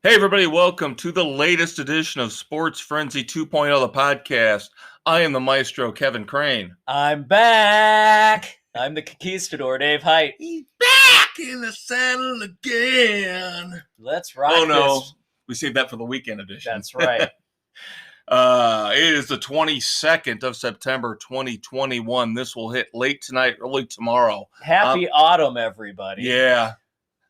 Hey, everybody, welcome to the latest edition of Sports Frenzy 2.0, the podcast. I am the Maestro, Kevin Crane. I'm back. I'm the Conquistador, Dave Height. He's back in the saddle again. Let's rock Oh, no. this. We saved that for the weekend edition. That's right. It is the 22nd of September, 2021. This will hit late tonight, early tomorrow. Happy autumn, everybody. Yeah.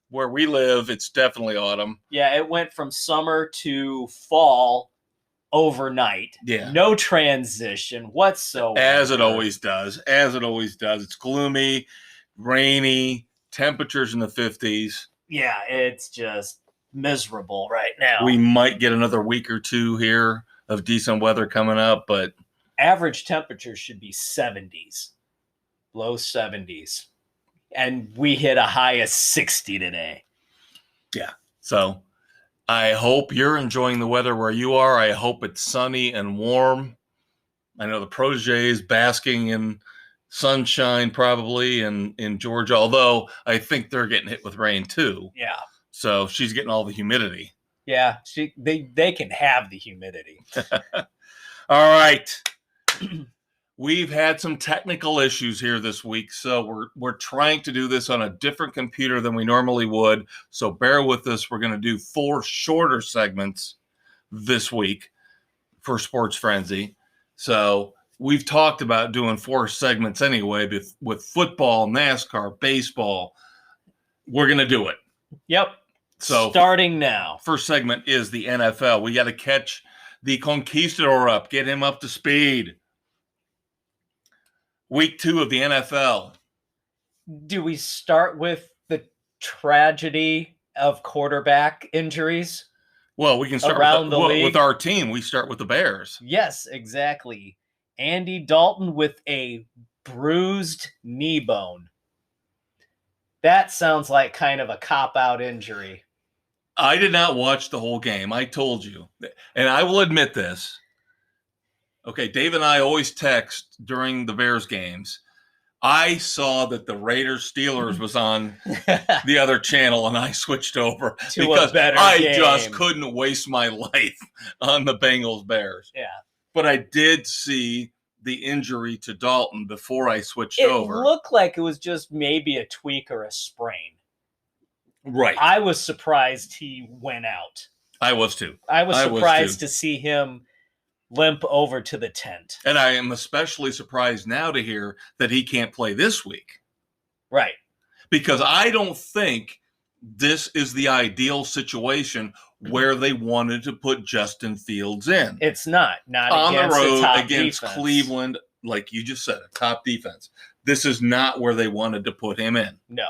Where we live, it's definitely autumn. Yeah, it went from summer to fall overnight. Yeah. No transition whatsoever. As it always does. It's gloomy, rainy, temperatures in the 50s. Yeah, it's just miserable right now. We might get another week or two here of decent weather coming up, but average temperature should be 70s, low 70s. And we hit a high of 60 today. Yeah. So I hope you're enjoying the weather where you are. I hope it's sunny and warm. I know the protege is basking in sunshine probably in Georgia, although I think they're getting hit with rain too. Yeah. So she's getting all the humidity. Yeah, they can have the humidity. All right. We've had some technical issues here this week, so we're trying to do this on a different computer than we normally would. So bear with us. We're going to do 4 shorter segments this week for Sports Frenzy. So we've talked about doing 4 segments anyway with football, NASCAR, baseball. We're going to do it. Yep. So starting now. First segment is the NFL. We got to catch the Conquistador up, get him up to speed. Week 2 of the NFL. Do we start with the tragedy of quarterback injuries? Well, we can start with our team. We start with the Bears. Yes, exactly. Andy Dalton with a bruised knee bone. That sounds like kind of a cop-out injury. I did not watch the whole game. I told you. And I will admit this. Okay, Dave and I always text during the Bears games. I saw that the Raiders-Steelers was on the other channel, and I switched over because I just couldn't waste my life on the Bengals-Bears. Yeah. But I did see the injury to Dalton before I switched over. It looked like it was just maybe a tweak or a sprain. Right. I was surprised he went out. I was too. I was surprised to see him limp over to the tent. And I am especially surprised now to hear that he can't play this week. Right. Because I don't think this is the ideal situation where they wanted to put Justin Fields in. It's not on the road against defense. Cleveland, like you just said, a top defense. This is not where they wanted to put him in. No.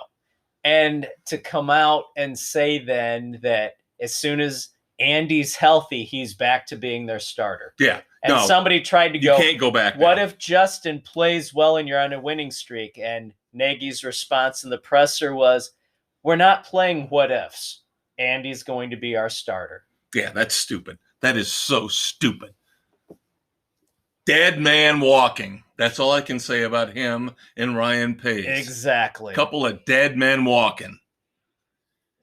And to come out and say then that as soon as Andy's healthy, he's back to being their starter. Yeah. And somebody tried to go, you can't go back what now. if Justin plays well and you're on a winning streak? And Nagy's response in the presser was, we're not playing what ifs. Andy's going to be our starter. Yeah, that's stupid. That is so stupid. Dead man walking. That's all I can say about him and Ryan Pace. Exactly. Couple of dead men walking.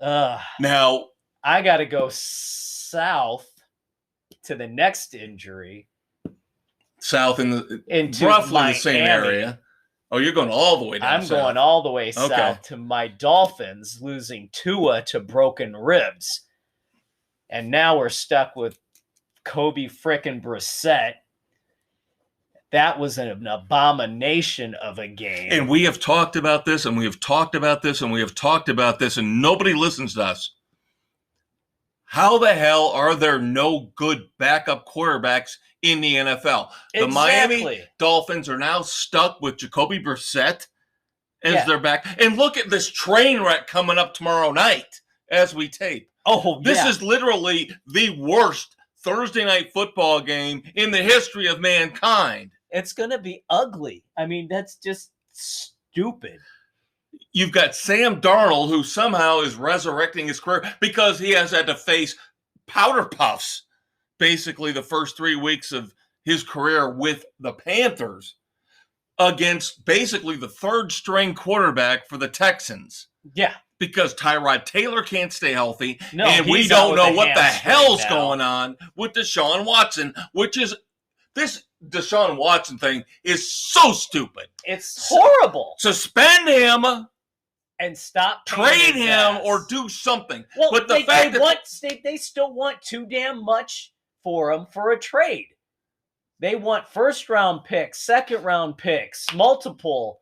Now, I got to go south to the next injury. South into roughly Miami. The same area. Oh, you're going all the way down south. I'm going all the way south to my Dolphins, losing Tua to broken ribs. And now we're stuck with Kobe frickin' Brissett. That was an abomination of a game. And we have talked about this, and we have talked about this, and we have talked about this, and nobody listens to us. How the hell are there no good backup quarterbacks in the NFL? Exactly. The Miami Dolphins are now stuck with Jacoby Brissett as their back. And look at this train wreck coming up tomorrow night as we tape. Oh, This is literally the worst Thursday night football game in the history of mankind. It's going to be ugly. I mean, that's just stupid. You've got Sam Darnold, who somehow is resurrecting his career because he has had to face powder puffs basically the first 3 weeks of his career with the Panthers against basically the third string quarterback for the Texans. Yeah. because Tyrod Taylor can't stay healthy, No, and we he's out don't with know a what the hamstring hell's now. going on with Deshaun Watson, which is this Deshaun Watson thing is so stupid. It's horrible. Suspend him and stop trade his him ass. or do something. Well, but the they, fact they that want they still want too damn much for him for a trade. They want first round picks, second round picks, multiple.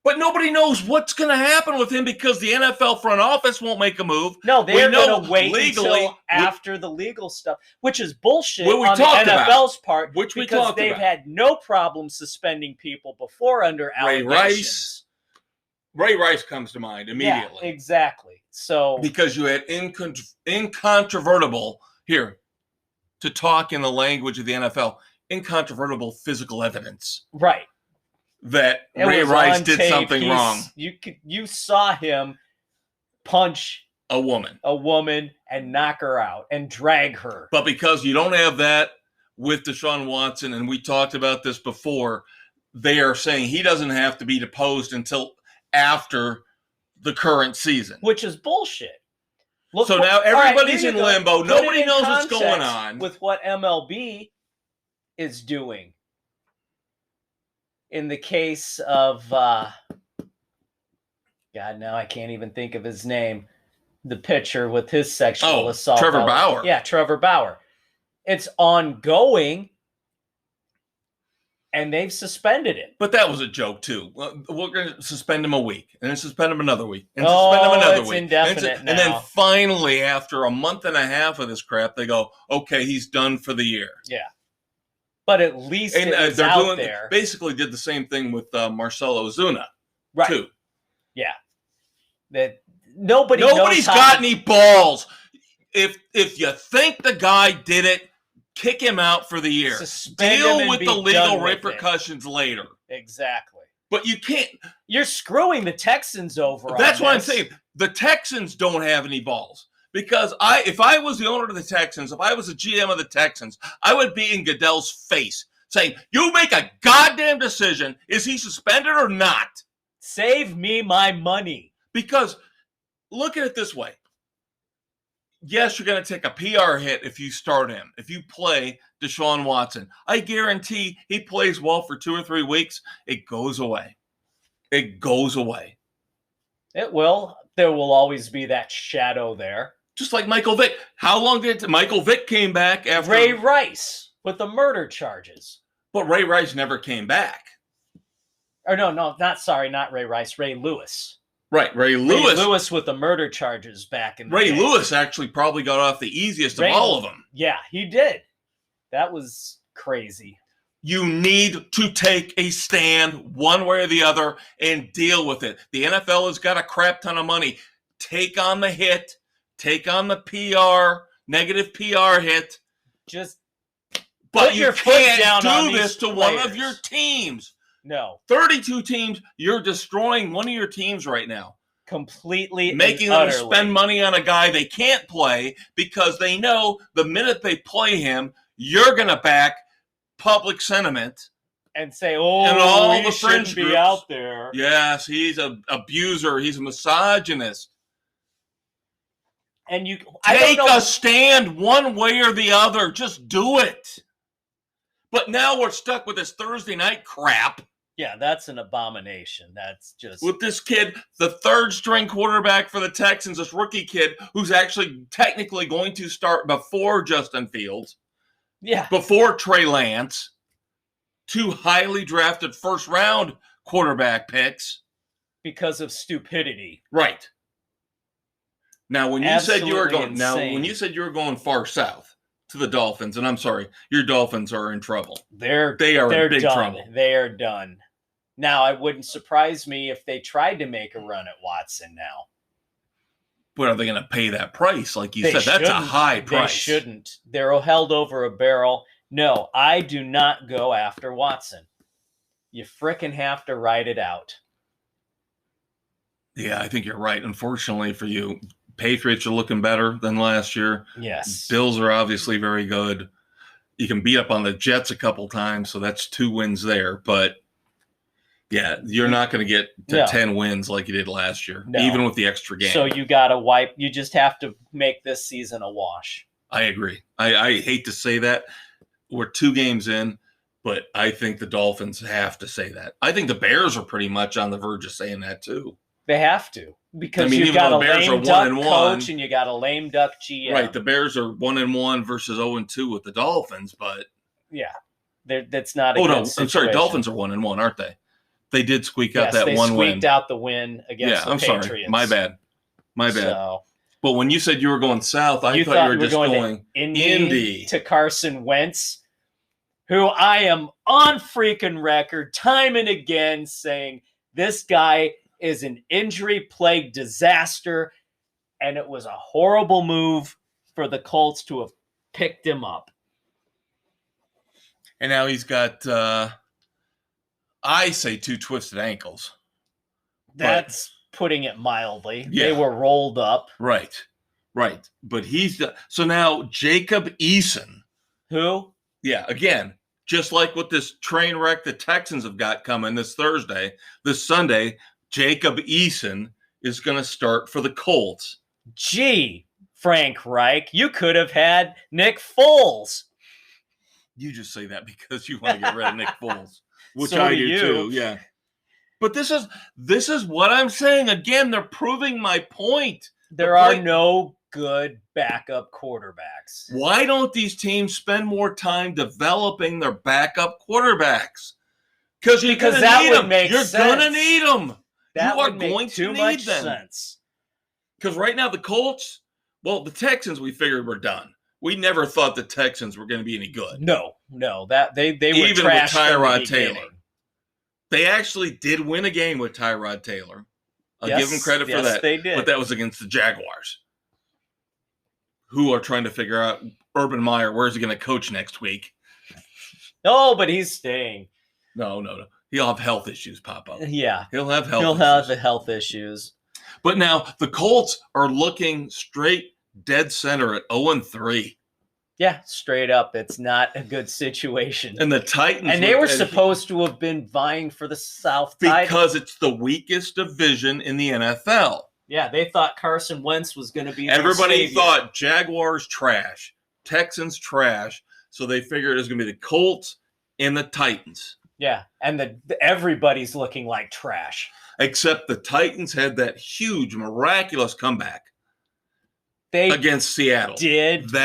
But nobody knows what's going to happen with him because the NFL front office won't make a move. No, they're going to wait legally, until after the legal stuff, which is bullshit What we on the talked NFL's part, Which we because talked they've about. had no problem suspending people before under allegations. Ray Rice comes to mind immediately. Yeah, exactly. So because you had incontrovertible, here, to talk in the language of the NFL, incontrovertible physical evidence. Right. That Ray Rice did tape. something wrong. You saw him punch a woman and knock her out and drag her. But because you don't have that with Deshaun Watson, and we talked about this before, they are saying he doesn't have to be deposed until after the current season. Which is bullshit. Now everybody's in limbo. Nobody knows what's going on. With what MLB is doing. In the case of, God, now I can't even think of his name, the pitcher with his sexual assault. Trevor Bauer. Yeah, Trevor Bauer. It's ongoing, and they've suspended it. But that was a joke, too. We're going to suspend him a week, and then suspend him another week, and suspend him another week. Indefinite now. And then finally, after a month and a half of this crap, they go, okay, he's done for the year. Yeah. But at least it's out there. Basically did the same thing with Marcelo Ozuna, right. too. Yeah. That nobody's got any balls. If you think the guy did it, kick him out for the year. Deal with the legal repercussions later. Exactly. But you can't. You're screwing the Texans over. That's what I'm saying. The Texans don't have any balls. Because if I was the owner of the Texans, if I was the GM of the Texans, I would be in Goodell's face saying, you make a goddamn decision. Is he suspended or not? Save me my money. Because look at it this way. Yes, you're going to take a PR hit if you start him, if you play Deshaun Watson. I guarantee he plays well for 2 or 3 weeks. It goes away. It goes away. It will. There will always be that shadow there. Just like Michael Vick. How long did Michael Vick came back after Ray Rice with the murder charges? But Ray Rice never came back. Or no, not Ray Rice. Ray Lewis. Right, Ray Lewis. Ray Lewis with the murder charges back in the Ray day. Lewis actually probably got off the easiest of all of them. Yeah, he did. That was crazy. You need to take a stand one way or the other and deal with it. The NFL has got a crap ton of money. Take on the hit. Take on the negative PR hit. But you can't do this to one of your teams. No. 32 teams, you're destroying one of your teams right now. Completely making them spend money on a guy they can't play because they know the minute they play him, you're going to back public sentiment. And say, and all the fringe be groups out there. Yes, he's an abuser. He's a misogynist. And you take a stand one way or the other. Just do it. But now we're stuck with this Thursday night crap. Yeah, that's an abomination. That's just with this kid, the third string quarterback for the Texans, this rookie kid who's actually technically going to start before Justin Fields. Yeah. Before Trey Lance. 2 highly drafted first round quarterback picks. Because of stupidity. Right. Now when you said you were going insane. when you said you were going far south to the Dolphins, and I'm sorry, your Dolphins are in trouble. They are in big trouble. They are done. Now, it wouldn't surprise me if they tried to make a run at Watson now. But are they going to pay that price? Like you said, that's a high price. They shouldn't. They're held over a barrel. No, I do not go after Watson. You frickin' have to ride it out. Yeah, I think you're right. Unfortunately for you, Patriots are looking better than last year. Yes. Bills are obviously very good. You can beat up on the Jets a couple times, so that's 2 wins there. But Yeah, you're not going to get to No. 10 wins like you did last year, No. even with the extra game. So you got to wipe. You just have to make this season a wash. I agree. I hate to say that. We're 2 games in, but I think the Dolphins have to say that. I think the Bears are pretty much on the verge of saying that too. They have to, because I mean, you've even got though a the Bears lame are duck 1-1, coach and you got a lame duck GM. Right, the Bears are 1-1 versus 0-2 with the Dolphins, but yeah, that's not a good situation. I'm sorry, Dolphins are 1-1, aren't they? They did squeak out that one win. They squeaked out the win against the Patriots. Sorry, my bad. So, but when you said you were going south, I thought you were just going Indy to Carson Wentz, who I am on freaking record time and again saying this guy is an injury-plagued disaster, and it was a horrible move for the Colts to have picked him up. And now he's got, I say, 2 twisted ankles. That's putting it mildly. Yeah. They were rolled up. Right. But so now Jacob Eason. Who? Yeah, again, just like with this train wreck the Texans have got coming this Sunday, Jacob Eason is going to start for the Colts. Gee, Frank Reich, you could have had Nick Foles. You just say that because you want to get rid of Nick Foles, which So I do do too. Yeah. But this is what I'm saying. Again, they're proving my point. There are no good backup quarterbacks. Why don't these teams spend more time developing their backup quarterbacks? Because that would make sense. You're going to need them. That would make too much sense. Because right now the Colts, the Texans we figured were done. We never thought the Texans were going to be any good. No, that they were even with Tyrod Taylor. Beginning. They actually did win a game with Tyrod Taylor. I'll give them credit for that. They did. But that was against the Jaguars, who are trying to figure out Urban Meyer, where's he going to coach next week? No, but he's staying. No. He'll have health issues pop up. Yeah. He'll have health issues. Have the health issues. But now the Colts are looking straight dead center at 0-3. Yeah, straight up. It's not a good situation. And the Titans. And they were supposed to have been vying for the South title. Because it's the weakest division in the NFL. Yeah, they thought Carson Wentz was going to be Everybody thought Jaguars trash, Texans trash. So they figured it was going to be the Colts and the Titans. Yeah, and everybody's looking like trash. Except the Titans had that huge, miraculous comeback. They against Seattle. Derrick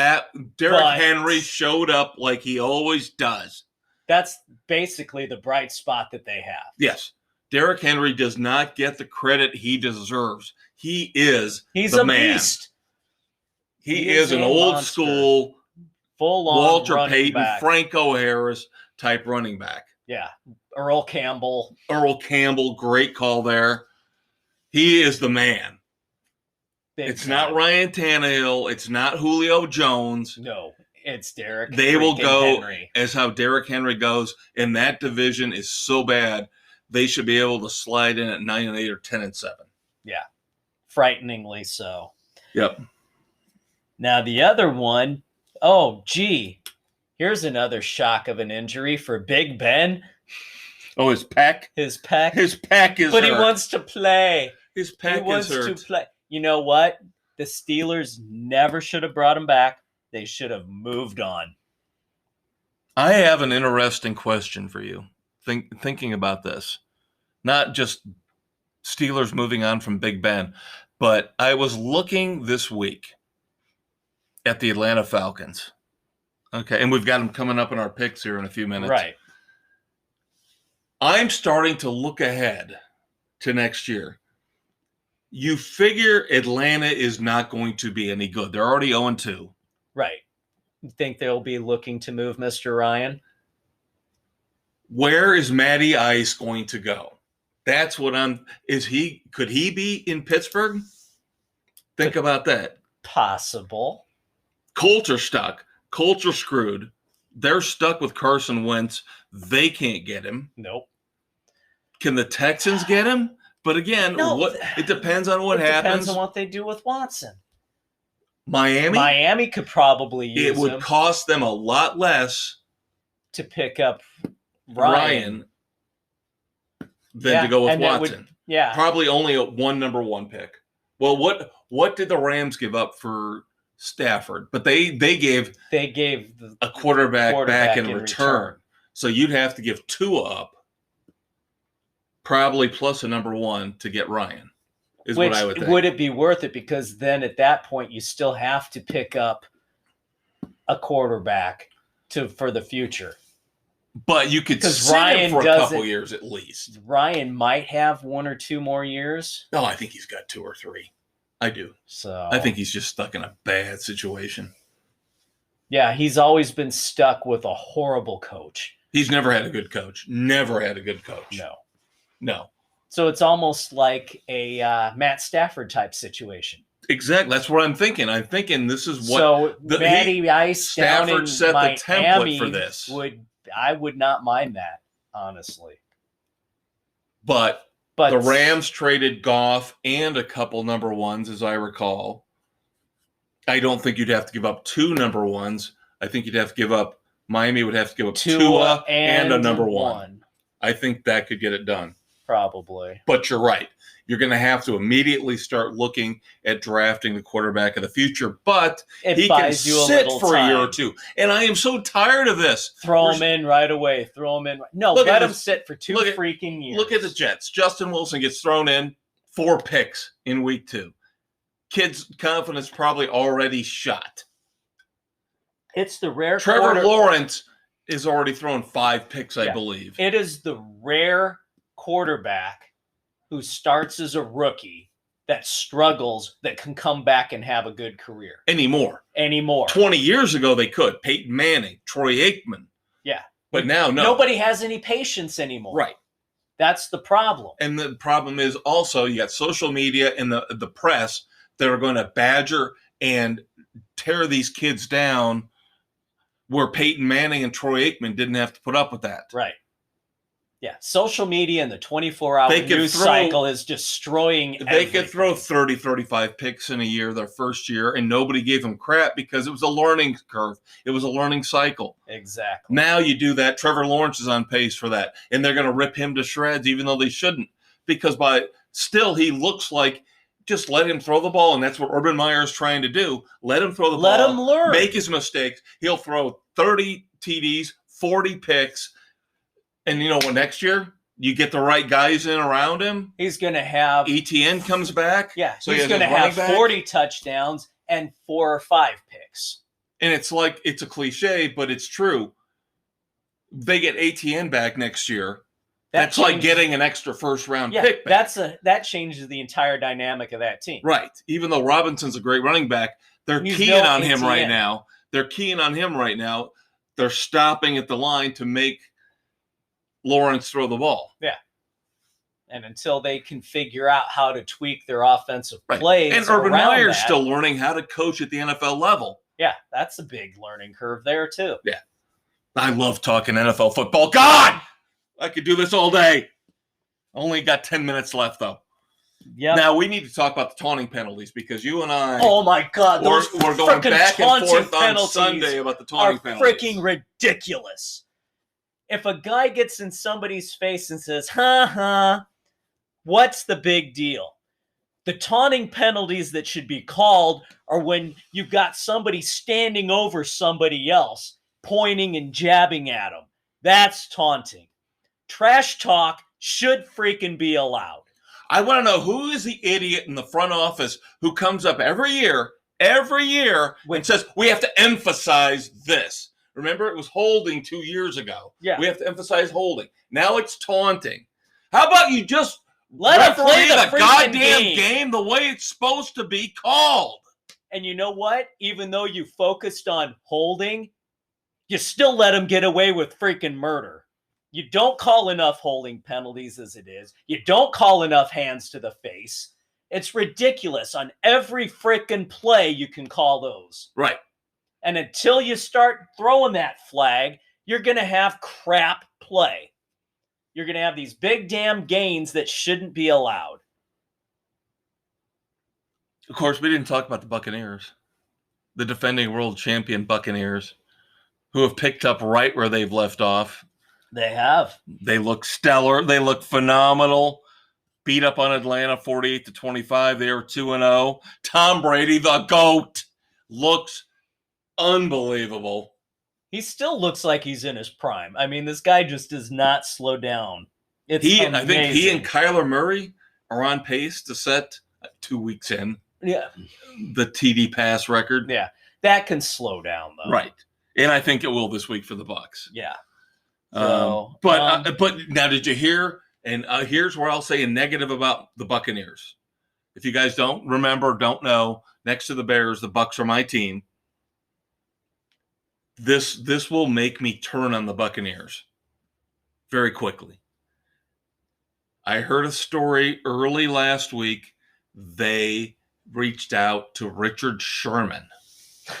Henry showed up like he always does. That's basically the bright spot that they have. Yes. Derrick Henry does not get the credit he deserves. He's a man. Beast. He is an old school, full-on Walter Payton, back. Franco Harris type running back. Yeah. Earl Campbell, great call there. He is the man. It's not Ryan Tannehill. It's not Julio Jones. No, it's Derrick. They will go Henry. as how Derrick Henry goes, and that division is so bad. They should be able to slide in at 9-8 or 10-7. Yeah, frighteningly so. Yep. Now the other one, here's another shock of an injury for Big Ben. Oh, his pec? His pec is But hurt. He wants to play. His pec is hurt. He wants to play. You know what? The Steelers never should have brought him back. They should have moved on. I have an interesting question for you. Thinking about this. Not just Steelers moving on from Big Ben, but I was looking this week at the Atlanta Falcons. Okay, and we've got them coming up in our picks here in a few minutes. Right. I'm starting to look ahead to next year. You figure Atlanta is not going to be any good. They're already 0-2. Right. You think they'll be looking to move Mr. Ryan? Where is Matty Ice going to go? That's what could he be in Pittsburgh? Think about that. Possible. Colts are stuck. Colts are screwed. They're stuck with Carson Wentz. They can't get him. Nope. Can the Texans get him? But again, it depends on what happens. It depends on what they do with Watson. Miami could probably use him. It would cost them a lot less to pick up Ryan. than to go with and Watson. Yeah. Probably only one number one pick. Well, what did the Rams give up for Stafford? But they gave a quarterback back in return. So you'd have to give Tua up, probably plus a number one to get Ryan. What I would think. Would it be worth it? Because then at that point you still have to pick up a quarterback for the future. But you could sit him for a couple years at least. Ryan might have 1 or 2 more years. No, I think he's got 2 or 3. I do. So I think he's just stuck in a bad situation. Yeah, he's always been stuck with a horrible coach. He's never had a good coach. Never had a good coach. No. So it's almost like a Matt Stafford type situation. Exactly. That's what I'm thinking. I'm thinking this is what. So Matty Ice Stafford set Miami the template for this. I would not mind that, honestly. But the Rams traded Goff and a couple number ones, as I recall. I don't think you'd have to give up 2 number ones. I think you'd have to give up. Miami would have to give up Tua and a number one. I think that could get it done. Probably. But you're right. You're going to have to immediately start looking at drafting the quarterback of the future. But he can sit for a year or 2. And I am so tired of this. Throw him in right away. No, let him sit for 2 freaking years. Look at the Jets. Justin Wilson gets thrown in 4 picks in week 2. Kid's confidence probably already shot. It's the rare Trevor Lawrence is already thrown 5 picks, I believe. It is the rare quarterback who starts as a rookie that struggles that can come back and have a good career. Anymore. 20 years ago, they could. Peyton Manning, Troy Aikman. Yeah. But now, no. Nobody has any patience anymore. Right. That's the problem. And the problem is also you got social media and the press that are going to badger and tear these kids down where Peyton Manning and Troy Aikman didn't have to put up with that. Right. Yeah, social media and the 24-hour news cycle is destroying everything. They could throw 30, 35 picks in a year, their first year, and nobody gave them crap because it was a learning curve. It was a learning cycle. Exactly. Now you do that. Trevor Lawrence is on pace for that, and they're going to rip him to shreds even though they shouldn't because still he looks like just let him throw the ball, and that's what Urban Meyer is trying to do. Let him throw the ball. Let him learn. Make his mistakes. He'll throw 30 TDs, 40 picks. And next year you get the right guys in around him. He's going to have ETN comes back. Yeah, so he's going to have 40 touchdowns and 4 or 5 picks. And it's like it's a cliche, but it's true. They get ETN back next year. That's like getting an extra first round pick back. That changes the entire dynamic of that team. Right. Even though Robinson's a great running back, they're keying on him right now. They're stopping at the line to make Lawrence throw the ball. Yeah. And until they can figure out how to tweak their offensive plays. And Urban Meyer's still learning how to coach at the NFL level. Yeah, that's a big learning curve there too. Yeah. I love talking NFL football. God! I could do this all day. Only got 10 minutes left though. Yeah. Now we need to talk about the taunting penalties because you and I Oh my God, we're going back and forth on Sunday about the taunting penalties. Freaking ridiculous. If a guy gets in somebody's face and says, what's the big deal? The taunting penalties that should be called are when you've got somebody standing over somebody else, pointing and jabbing at them. That's taunting. Trash talk should freaking be allowed. I want to know who is the idiot in the front office who comes up every year, and says, we have to emphasize this. Remember, it was holding 2 years ago. Yeah. We have to emphasize holding. Now it's taunting. How about you just let him play the goddamn game the way it's supposed to be called? And you know what? Even though you focused on holding, you still let him get away with freaking murder. You don't call enough holding penalties as it is. You don't call enough hands to the face. It's ridiculous. On every freaking play, you can call those. Right. And until you start throwing that flag, you're going to have crap play. You're going to have these big damn gains that shouldn't be allowed. Of course, we didn't talk about the Buccaneers, the defending world champion Buccaneers, who have picked up right where they've left off. They have. They look stellar. They look phenomenal. Beat up on Atlanta 48-25. They were 2-0. Tom Brady, the GOAT, looks unbelievable. He still looks like he's in his prime. I mean, this guy just does not slow down. It's amazing. I think he and Kyler Murray are on pace to set 2 weeks in the TD pass record. Yeah, that can slow down though. Right, and I think it will this week for the Bucs. Yeah. So, but now, did you hear? And here's where I'll say a negative about the Buccaneers. If you guys don't know, next to the Bears, the Bucs are my team. This will make me turn on the Buccaneers very quickly. I heard a story early last week. They reached out to Richard Sherman,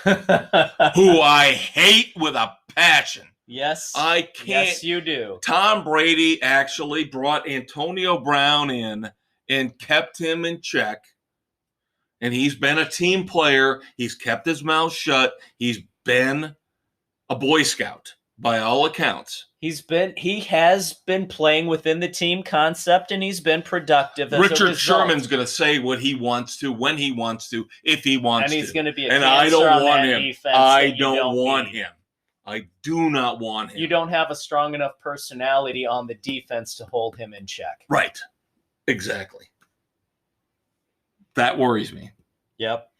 who I hate with a passion. Yes. I can't. Yes, you do. Tom Brady actually brought Antonio Brown in and kept him in check. And he's been a team player. He's kept his mouth shut. He's been a Boy Scout by all accounts. He has been playing within the team concept, and he's been productive. Richard Sherman's going to say what he wants to, when he wants to, if he wants to. And he's going to be a and cancer I don't on want that him. defense. I don't want him. I do not want him. You don't have a strong enough personality on the defense to hold him in check. Right. Exactly. That worries me. Yep.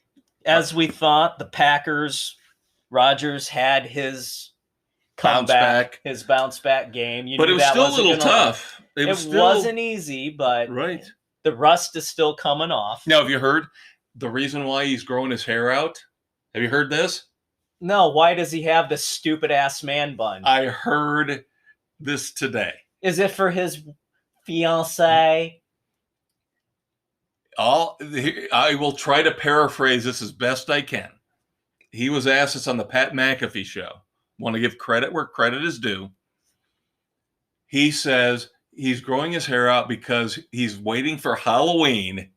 As we thought, the Packers, Rodgers had his comeback, his bounce back game. But it was still a little tough. It wasn't easy, but right. The rust is still coming off. Now, have you heard the reason why he's growing his hair out? Have you heard this? No, why does he have this stupid-ass man bun? I heard this today. Is it for his fiancée? I will try to paraphrase this as best I can. He was asked this on the Pat McAfee show. Want to give credit where credit is due. He says he's growing his hair out because he's waiting for Halloween.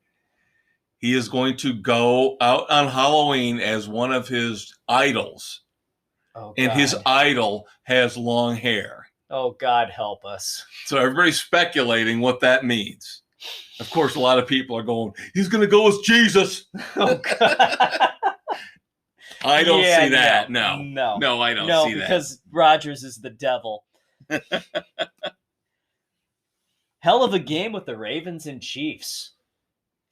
He is going to go out on Halloween as one of his idols. Oh, and his idol has long hair. Oh, God, help us. So everybody's speculating what that means. Of course, a lot of people are going, he's going to go as Jesus. Oh, God. I don't see that. No, I don't see that. Because Rodgers is the devil. Hell of a game with the Ravens and Chiefs.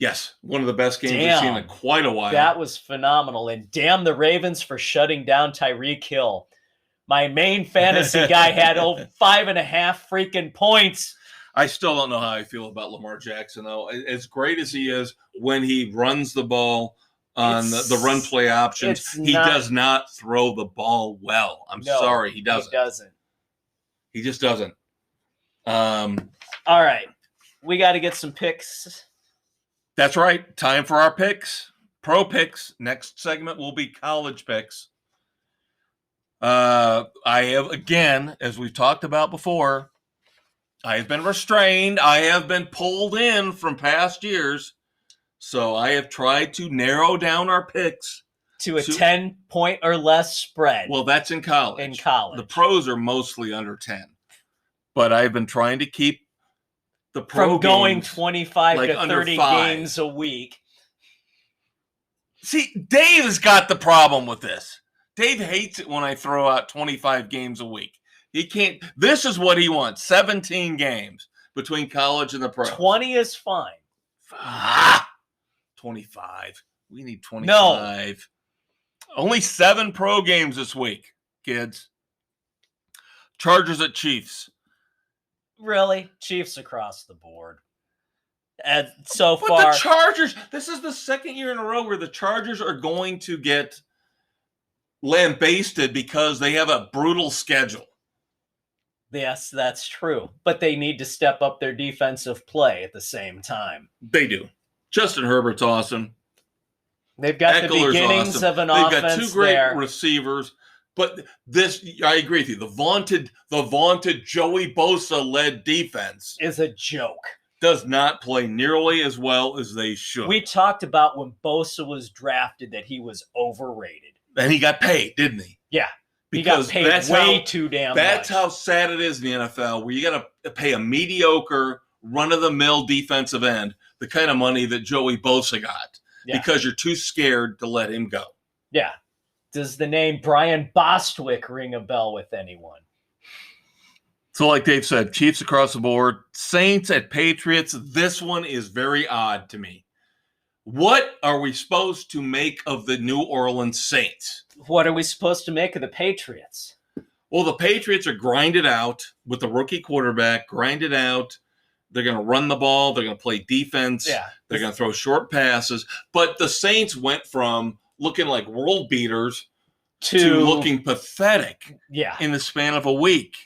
Yes, one of the best games we've seen in quite a while. That was phenomenal. And damn the Ravens for shutting down Tyreek Hill. My main fantasy guy had 5.5 freaking points. I still don't know how I feel about Lamar Jackson, though. As great as he is when he runs the ball on the run play options, he does not throw the ball well. I'm sorry, he doesn't. He doesn't. He just doesn't. All right. We got to get some picks. That's right. Time for our picks. Pro picks. Next segment will be college picks. I have, again, as we've talked about before, I have been restrained. I have been pulled in from past years. So I have tried to narrow down our picks. To a 10-point or less spread. Well, that's in college. In college. The pros are mostly under 10. But I've been trying to keep the pro from going games 25 to 30 games a week. See, Dave has got the problem with this. Dave hates it when I throw out 25 games a week. He can't. This is what he wants. 17 games between college and the pro. 20 is fine. 25. We need 25. No. Only 7 pro games this week, kids. Chargers at Chiefs. Really? Chiefs across the board. And so but far. The Chargers, this is the second year in a row where the Chargers are going to get lambasted because they have a brutal schedule. Yes, that's true. But they need to step up their defensive play at the same time. They do. Justin Herbert's awesome. They've got the beginnings of an offense. They've got 2 great receivers. But this, I agree with you. The vaunted Joey Bosa-led defense is a joke. Does not play nearly as well as they should. We talked about when Bosa was drafted that he was overrated. And he got paid, didn't he? Yeah. Because he got paid way too damn much. That's how sad it is in the NFL, where you got to pay a mediocre, run-of-the-mill defensive end the kind of money that Joey Bosa got because you're too scared to let him go. Yeah. Does the name Brian Bostwick ring a bell with anyone? So like Dave said, Chiefs across the board, Saints at Patriots. This one is very odd to me. What are we supposed to make of the New Orleans Saints? What are we supposed to make of the Patriots? Well, the Patriots are grinded out with the rookie quarterback, grinded out. They're going to run the ball. They're going to play defense. Yeah. They're going to throw short passes. But the Saints went from looking like world beaters to looking pathetic in the span of a week.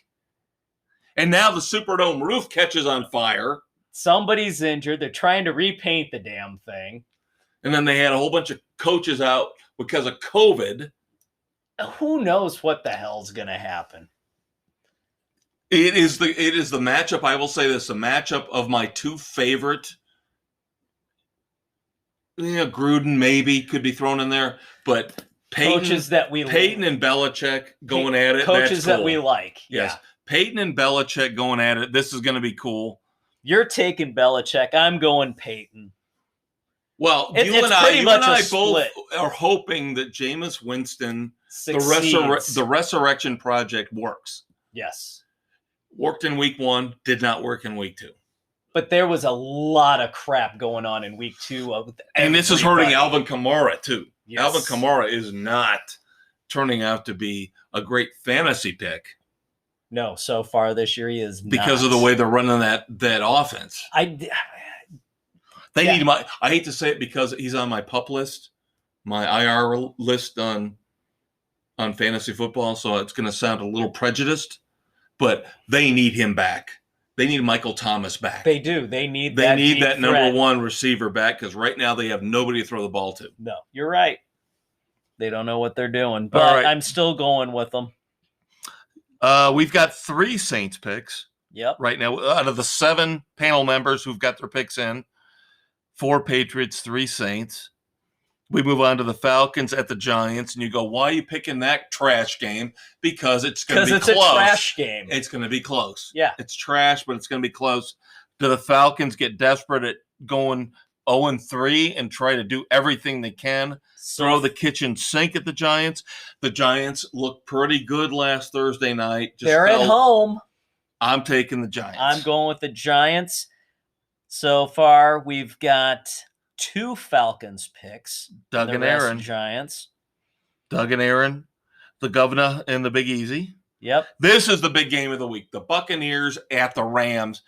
And now the Superdome roof catches on fire. Somebody's injured. They're trying to repaint the damn thing. And then they had a whole bunch of coaches out because of COVID. Who knows what the hell's going to happen? It is the matchup. I will say this: the matchup of my two favorite. Gruden maybe could be thrown in there, but Peyton and Belichick going at it. Coaches that we like. Yes. Yeah. Peyton and Belichick going at it. This is going to be cool. You're taking Belichick. I'm going Peyton. Well, you and I both are hoping that Jameis Winston, the Resurrection Project, works. Yes. Worked in week 1, did not work in week 2. But there was a lot of crap going on in week 2. And this is hurting Alvin Kamara, too. Yes. Alvin Kamara is not turning out to be a great fantasy pick. No, so far this year he is not. Because of the way they're running that offense. They need I hate to say it because he's on my pup list, my IR list on fantasy football, so it's going to sound a little prejudiced, but they need him back. They need Michael Thomas back. They do. They need that number 1 receiver back because right now they have nobody to throw the ball to. No, you're right. They don't know what they're doing, but I'm still going with them. We've got 3 Saints picks. Yep. Right now, out of the 7 panel members who've got their picks in, 4 Patriots, 3 Saints. We move on to the Falcons at the Giants, and you go, why are you picking that trash game? Because it's going to be close. Because it's a trash game. It's going to be close. Yeah. It's trash, but it's going to be close. Do the Falcons get desperate at going 0-3 and try to do everything they can? Throw the kitchen sink at the Giants? The Giants looked pretty good last Thursday night. They're at home. I'm taking the Giants. I'm going with the Giants. So far, we've got 2 Falcons picks. Doug and Aaron. Giants. Doug and Aaron, the Governor and the Big Easy. Yep. This is the big game of the week. The Buccaneers at the Rams.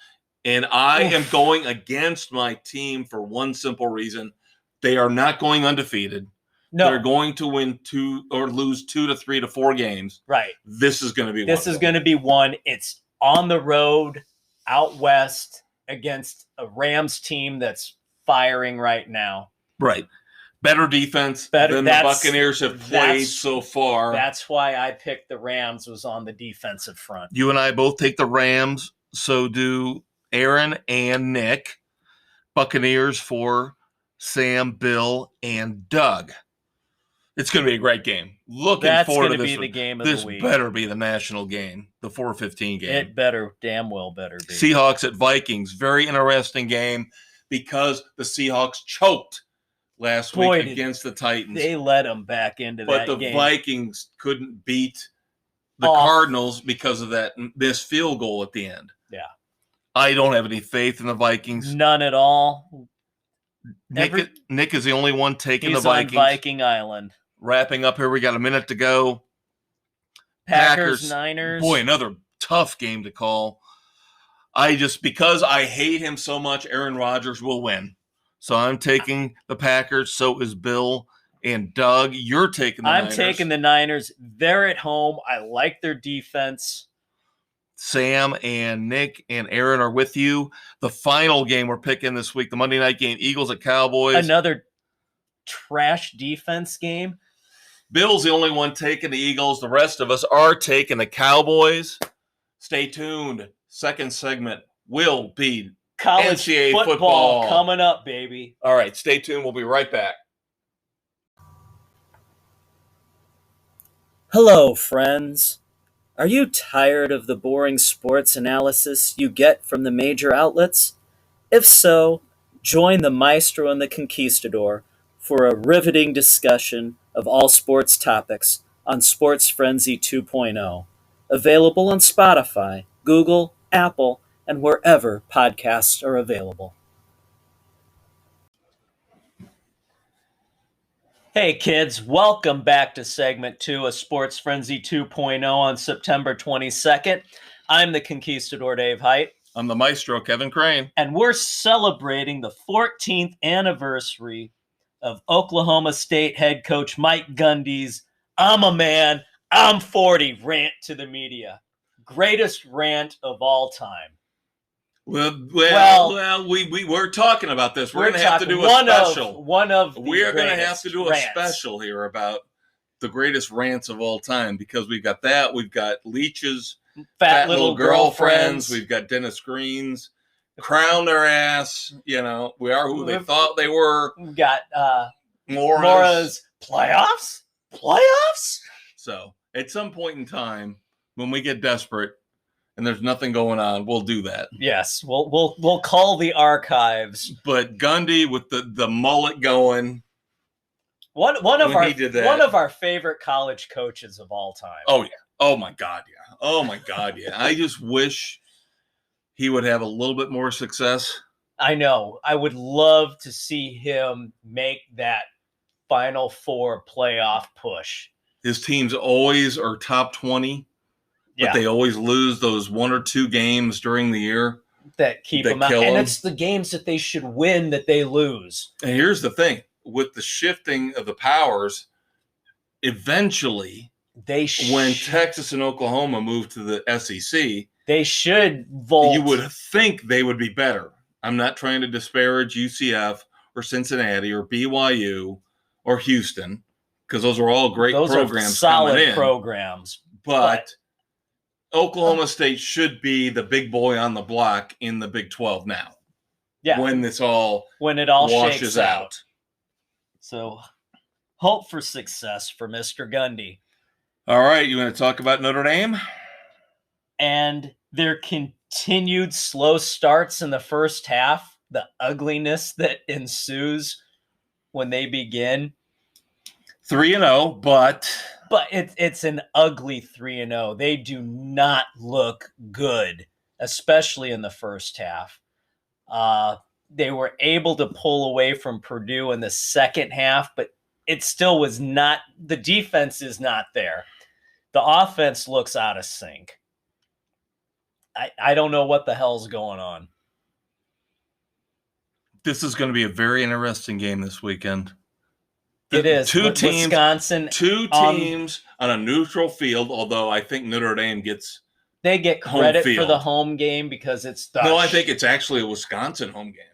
And I am going against my team for one simple reason. They are not going undefeated. No. They're going to win 2 or lose 2 to 3 to 4 games. Right. This is going to be one. This is going to be one. It's on the road, out west, against a Rams team that's firing right now. Right. Better defense than the Buccaneers have played so far. That's why I picked the Rams, was on the defensive front. You and I both take the Rams. So do Aaron and Nick. Buccaneers for Sam, Bill, and Doug. It's going to be a great game. Looking forward to this. That's going to be the game of the week. This better be the national game, the 4:15 game. It better, damn well better be. Seahawks at Vikings. Very interesting game because the Seahawks choked last week against the Titans. They let them back into that game. But the Vikings couldn't beat the Cardinals because of that missed field goal at the end. Yeah. I don't have any faith in the Vikings. None at all. Nick is the only one taking the Vikings. He's on Viking Island. Wrapping up here, we got a minute to go. Packers, Niners. Boy, another tough game to call. Because I hate him so much, Aaron Rodgers will win. So I'm taking the Packers. So is Bill and Doug. You're taking the Niners. I'm taking the Niners. They're at home. I like their defense. Sam and Nick and Aaron are with you. The final game we're picking this week, the Monday night game, Eagles at Cowboys. Another trash defense game. Bill's the only one taking the Eagles. The rest of us are taking the Cowboys. Stay tuned. Second segment will be college NCAA football coming up, baby. All right, stay tuned. We'll be right back. Hello, friends. Are you tired of the boring sports analysis you get from the major outlets? If so, join the Maestro and the Conquistador for a riveting discussion of all sports topics on Sports Frenzy 2.0. Available on Spotify, Google, Apple, and wherever podcasts are available. Hey kids, welcome back to segment 2 of Sports Frenzy 2.0 on September 22nd. I'm the Conquistador Dave Height. I'm the Maestro, Kevin Crane. And we're celebrating the 14th anniversary of Oklahoma State head coach Mike Gundy's "I'm a man, I'm 40" rant to the media. Greatest rant of all time. Well, we were talking about this. We're going to have to do a special. We're going to have to do a special here about the greatest rants of all time, because we've got that. We've got Leach's fat little girlfriends. We've got Dennis Green's crown their ass. You know, we are who they thought they were. We've got Mora's playoffs. So at some point in time, when we get desperate and there's nothing going on, we'll do that. Yes, we'll call the archives. But Gundy with the mullet going. One of our favorite college coaches of all time. Oh yeah. Oh my God, yeah. Oh my God, yeah. I just wish he would have a little bit more success. I know. I would love to see him make that Final Four playoff push. His teams always are top 20, but they always lose those one or two games during the year that keep them out. And it's the games that they should win that they lose. And here's the thing. With the shifting of the powers, eventually, when Texas and Oklahoma move to the SEC, they should vault. You would think they would be better. I'm not trying to disparage UCF or Cincinnati or BYU or Houston, because those are all great programs. Are solid programs. But Oklahoma State should be the big boy on the block in the Big 12 now. Yeah. When it all washes out. So, hope for success for Mr. Gundy. All right, you want to talk about Notre Dame? And their continued slow starts in the first half, the ugliness that ensues when they begin. 3-0, but it's an ugly 3-0. They do not look good, especially in the first half. They were able to pull away from Purdue in the second half, but it still was not – the defense is not there. The offense looks out of sync. I don't know what the hell's going on. This is going to be a very interesting game this weekend. It is. Two teams on a neutral field, although I think Notre Dame they get credit for the home game because it's No, I think it's actually a Wisconsin home game.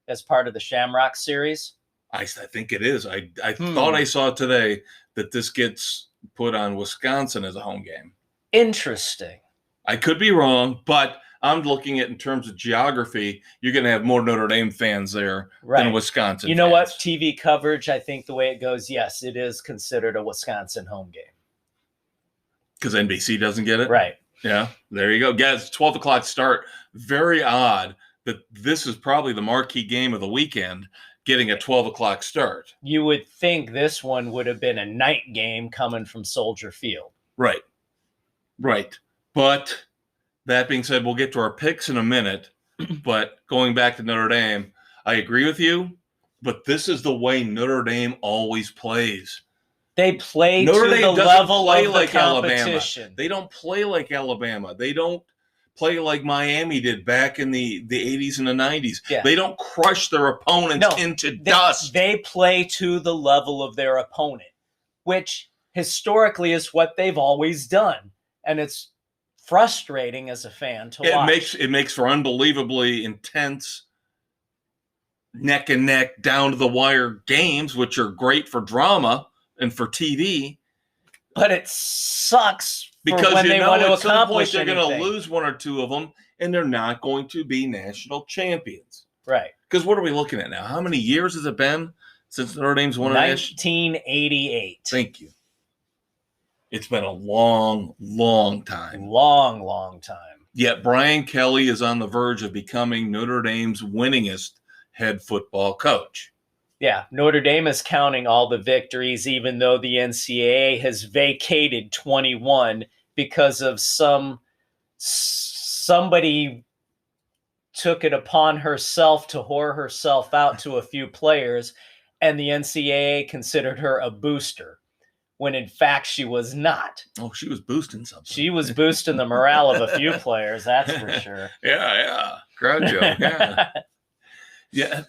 As part of the Shamrock series? I think it is. I thought I saw today that this gets put on Wisconsin as a home game. Interesting. I could be wrong, but I'm looking at in terms of geography, you're going to have more Notre Dame fans there than Wisconsin You know fans. what? TV coverage, I think the way it goes, yes, it is considered a Wisconsin home game. Because NBC doesn't get it? Right. Yeah, there you go. Guys, 12 o'clock start. Very odd that this is probably the marquee game of the weekend, getting a 12 o'clock start. You would think this one would have been a night game coming from Soldier Field. Right. But that being said, we'll get to our picks in a minute. But going back to Notre Dame, I agree with you, but this is the way Notre Dame always plays. They play Notre Dame to the level of the competition. Alabama. They don't play like Alabama. They don't play like Miami did back in the 80s and the 90s. Yeah. They don't crush their opponents into dust. They play to the level of their opponent, which historically is what they've always done. And it's frustrating as a fan to watch. It makes for unbelievably intense neck and neck, down to the wire games, which are great for drama and for TV. But it sucks because when they want to at some point accomplish they're going to lose one or two of them, and they're not going to be national champions. Right. Because what are we looking at now? How many years has it been since Notre Dame's won a national? 1988. Thank you. It's been a long, long time. Long time. Yet Brian Kelly is on the verge of becoming Notre Dame's winningest head football coach. Yeah, Notre Dame is counting all the victories, even though the NCAA has vacated 21 because of somebody took it upon herself to whore herself out to a few players, and the NCAA considered her a booster, when in fact she was not. Oh, she was boosting something. She was boosting the morale of a few players, that's for sure. Yeah. Groucho, yeah. Yeah,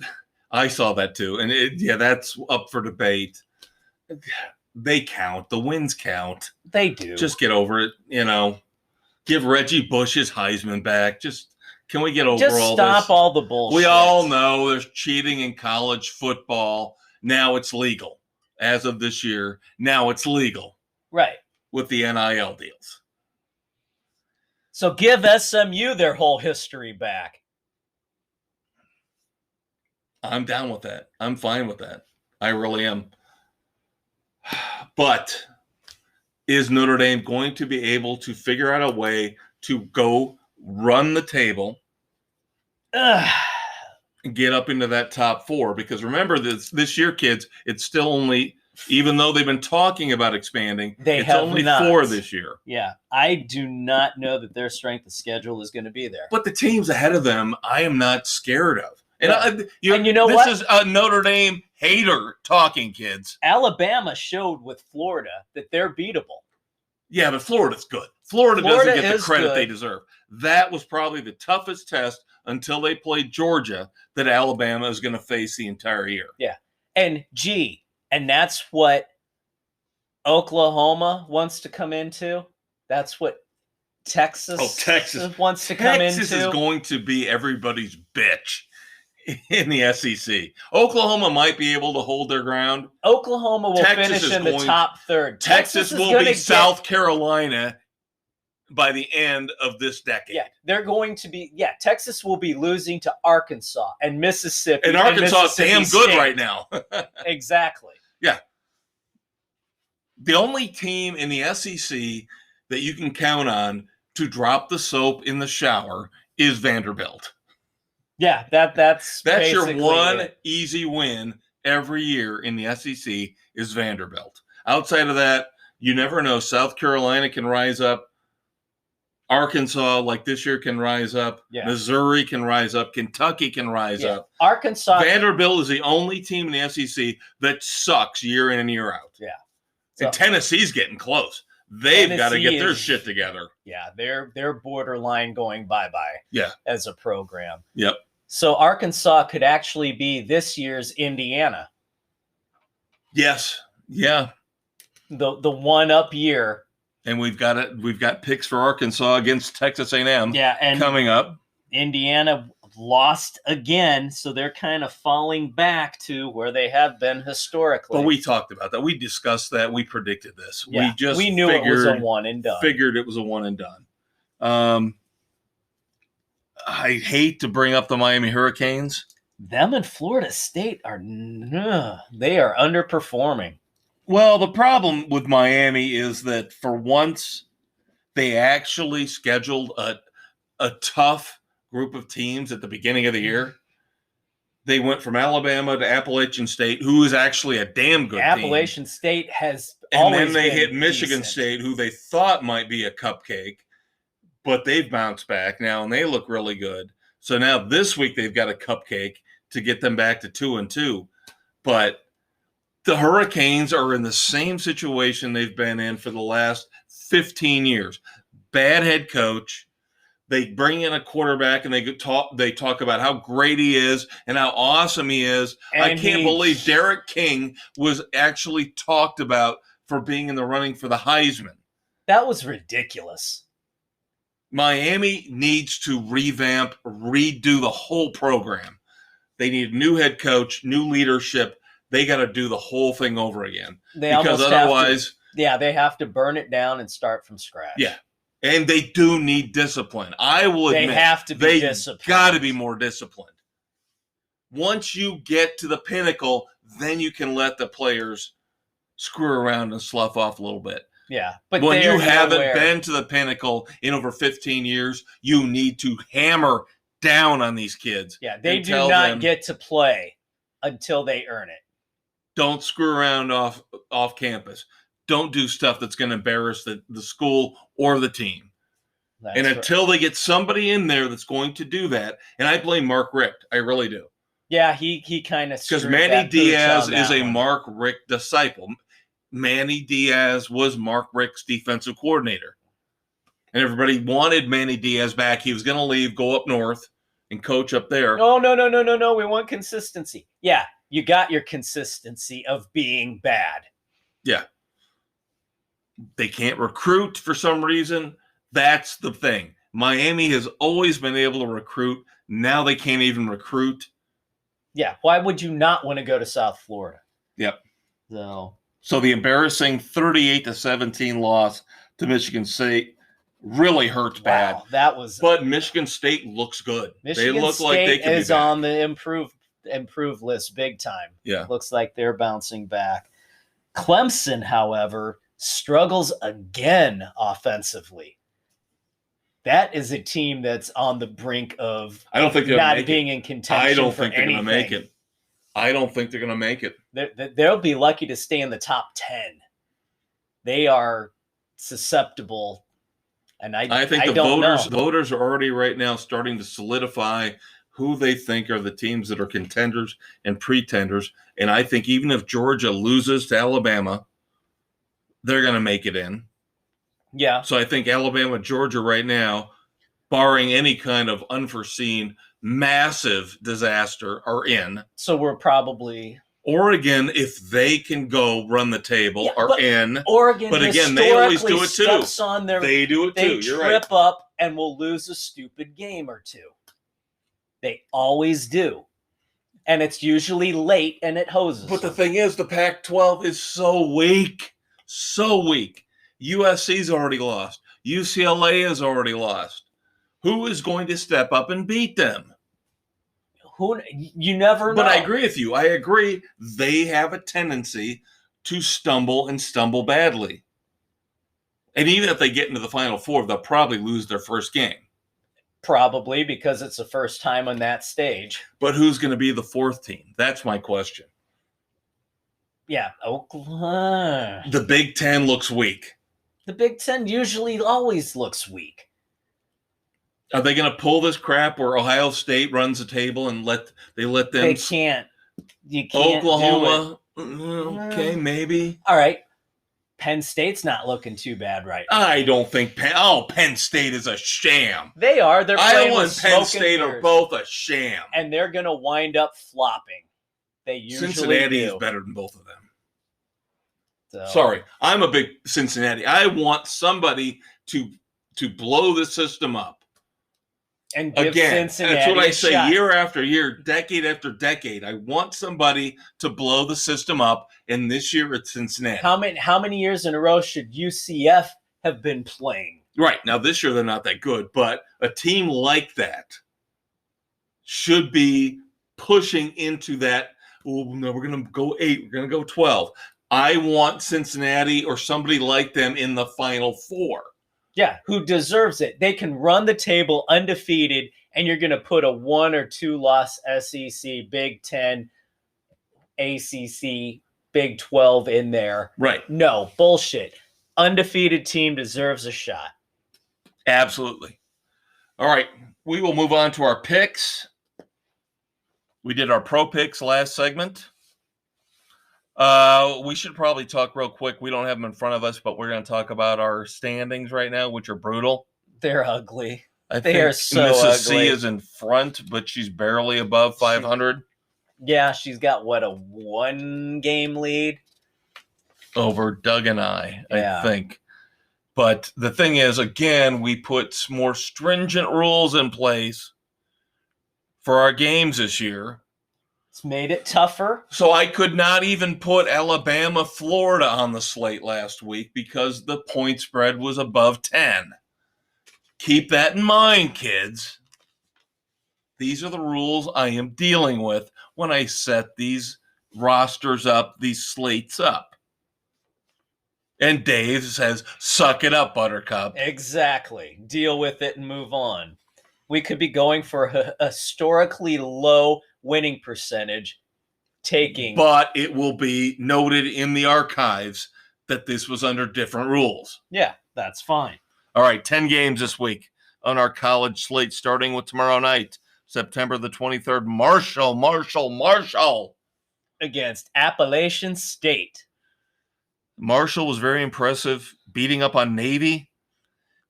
I saw that too. And that's up for debate. They count. The wins count. They do. Just get over it, Give Reggie Bush his Heisman back. Can we get over all this? Just stop all the bullshit. We all know there's cheating in college football. Now it's legal. As of this year, now it's legal. Right. With the NIL deals. So give SMU their whole history back. I'm down with that. I'm fine with that. I really am. But is Notre Dame going to be able to figure out a way to go run the table and get up into that top 4? Because remember, this year, kids, it's still only, even though they've been talking about expanding, it's only 4 this year. Yeah, I do not know that their strength of schedule is going to be there. But the teams ahead of them, I am not scared of. And you know this what? This is a Notre Dame hater talking, kids. Alabama showed with Florida that they're beatable. Yeah, but Florida's good. Florida doesn't get the credit they deserve. That was probably the toughest test until they played Georgia that Alabama is going to face the entire year. Yeah. And that's what Oklahoma wants to come into. That's what Texas wants to come into. Texas is going to be everybody's bitch in the SEC. Oklahoma might be able to hold their ground. Oklahoma will finish in the top third. Texas will be South Carolina by the end of this decade. Yeah, they're going to be. Yeah, Texas will be losing to Arkansas and Mississippi. And Arkansas is damn good right now. Exactly. Yeah. The only team in the SEC that you can count on to drop the soap in the shower is Vanderbilt. Yeah, that's your one easy win every year in the SEC is Vanderbilt. Outside of that, you never know. South Carolina can rise up. Arkansas, like this year, can rise up. Yeah. Missouri can rise up. Kentucky can rise up. Arkansas. Vanderbilt is the only team in the SEC that sucks year in and year out. Yeah. And Tennessee's getting close. They've got to get their shit together. Yeah, they're borderline going bye-bye. Yeah. As a program. Yep. So Arkansas could actually be this year's Indiana. Yes. Yeah. The one-up year. And we've got picks for Arkansas against Texas A&M. Yeah, and coming up. Indiana lost again, so they're kind of falling back to where they have been historically. But we talked about that. We discussed that. We predicted this. Yeah, we knew it was a one and done. Figured it was a one and done. I hate to bring up the Miami Hurricanes. Them and Florida State they are underperforming. Well, the problem with Miami is that for once they actually scheduled a tough group of teams at the beginning of the year. They went from Alabama to Appalachian State, who is actually a damn good team. Appalachian State has and then they hit Michigan State, who they thought might be a cupcake, but they've bounced back now, and they look really good. So now this week they've got a cupcake to get them back to 2-2. But the Hurricanes are in the same situation they've been in for the last 15 years. Bad head coach. They bring in a quarterback and they talk about how great he is and how awesome he is. And I can't believe Derek King was actually talked about for being in the running for the Heisman. That was ridiculous. Miami needs to revamp, redo the whole program. They need a new head coach, new leadership. They got to do the whole thing over again. Because otherwise... they have to burn it down and start from scratch. Yeah. And they do need discipline. I will admit, they have to be disciplined. They got to be more disciplined. Once you get to the pinnacle, then you can let the players screw around and slough off a little bit. Yeah, but when they you are haven't nowhere. been to the pinnacle in over 15 years, you need to hammer down on these kids. Yeah, they and do tell not them, get to play until they earn it. don't screw around off campus. Don't do stuff that's going to embarrass the school or the team. That's and right. until they get somebody in there that's going to do that, and I blame Mark Richt, I really do. Yeah, he kind of Because Manny Diaz is a one. Mark Richt disciple. Manny Diaz was Mark Richt's defensive coordinator. And everybody wanted Manny Diaz back. He was going to leave, go up north, and coach up there. No. We want consistency. Yeah, you got your consistency of being bad. Yeah. They can't recruit for some reason. That's the thing. Miami has always been able to recruit. Now they can't even recruit. Yeah, why would you not want to go to South Florida? Yep. So the embarrassing 38-17 loss to Michigan State really hurts bad. That was. But Michigan State looks good. Michigan they look State like they can is be back. on the improved list big time. Yeah. Looks like they're bouncing back. Clemson, however, struggles again offensively. That is a team that's on the brink of I don't think they're not being in contention. I don't for think they're going to make anything. it. I don't think they're going to make it. They'll be lucky to stay in the top 10. They are susceptible, and I think the don't voters are already right now starting to solidify who they think are the teams that are contenders and pretenders. And I think even if Georgia loses to Alabama, they're going to make it in. Yeah. So I think Alabama, Georgia right now, barring any kind of unforeseen massive disaster, are in. So we're probably Oregon, if they can go run the table, are in. Oregon, but again, they always do it too. They do it too. They trip up and will lose a stupid game or two. They always do. And it's usually late and it hoses. But the thing is, the Pac-12 is so weak. So weak. USC's already lost. UCLA has already lost. Who is going to step up and beat them? You never know. But I agree with you. I agree. They have a tendency to stumble badly. And even if they get into the Final Four, they'll probably lose their first game. Probably because it's the first time on that stage. But who's going to be the fourth team? That's my question. Yeah, Oklahoma. The Big Ten looks weak. The Big Ten usually always looks weak. Are they going to pull this crap where Ohio State runs the table and let them? They can't. You can't. Oklahoma. Do it. Okay, maybe. All right. Penn State's not looking too bad right now. I don't think Penn State is a sham. They are. They're playing Iowa with and Penn smoke State and are mirrors. both a sham. And they're going to wind up flopping. They usually Cincinnati do. is better than both of them. So, Sorry, I'm a big Cincinnati. I want somebody to blow the system up. And give Again, Cincinnati that's what I a say shot. year after year, decade after decade. I want somebody to blow the system up, and this year it's Cincinnati. How many years in a row should UCF have been playing? Right. Now, this year they're not that good, but a team like that should be pushing into that, oh, no, we're going to go 8, we're going to go 12. I want Cincinnati or somebody like them in the Final Four. Yeah, who deserves it. They can run the table undefeated, and you're going to put a 1 or 2 loss SEC, Big 10, ACC, Big 12 in there. Right. No, bullshit. Undefeated team deserves a shot. Absolutely. All right, we will move on to our picks. We did our pro picks last segment. We should probably talk real quick. We don't have them in front of us, but we're going to talk about our standings right now, which are brutal. They're ugly. I They think are so Mrs. C ugly. is in front, but she's barely above 500 Yeah, she's got, a 1-game lead? over Doug and I Yeah. think. But the thing is, again, we put more stringent rules in place for our games this year. It's made it tougher. So I could not even put Alabama, Florida on the slate last week because the point spread was above 10. Keep that in mind, kids. These are the rules I am dealing with when I set these rosters up, these slates up. And Dave says, suck it up, Buttercup. Exactly. Deal with it and move on. We could be going for a historically low winning percentage, But it will be noted in the archives that this was under different rules. Yeah, that's fine. All right, 10 games this week on our college slate, starting with tomorrow night, September the 23rd. Marshall. Against Appalachian State. Marshall was very impressive, beating up on Navy.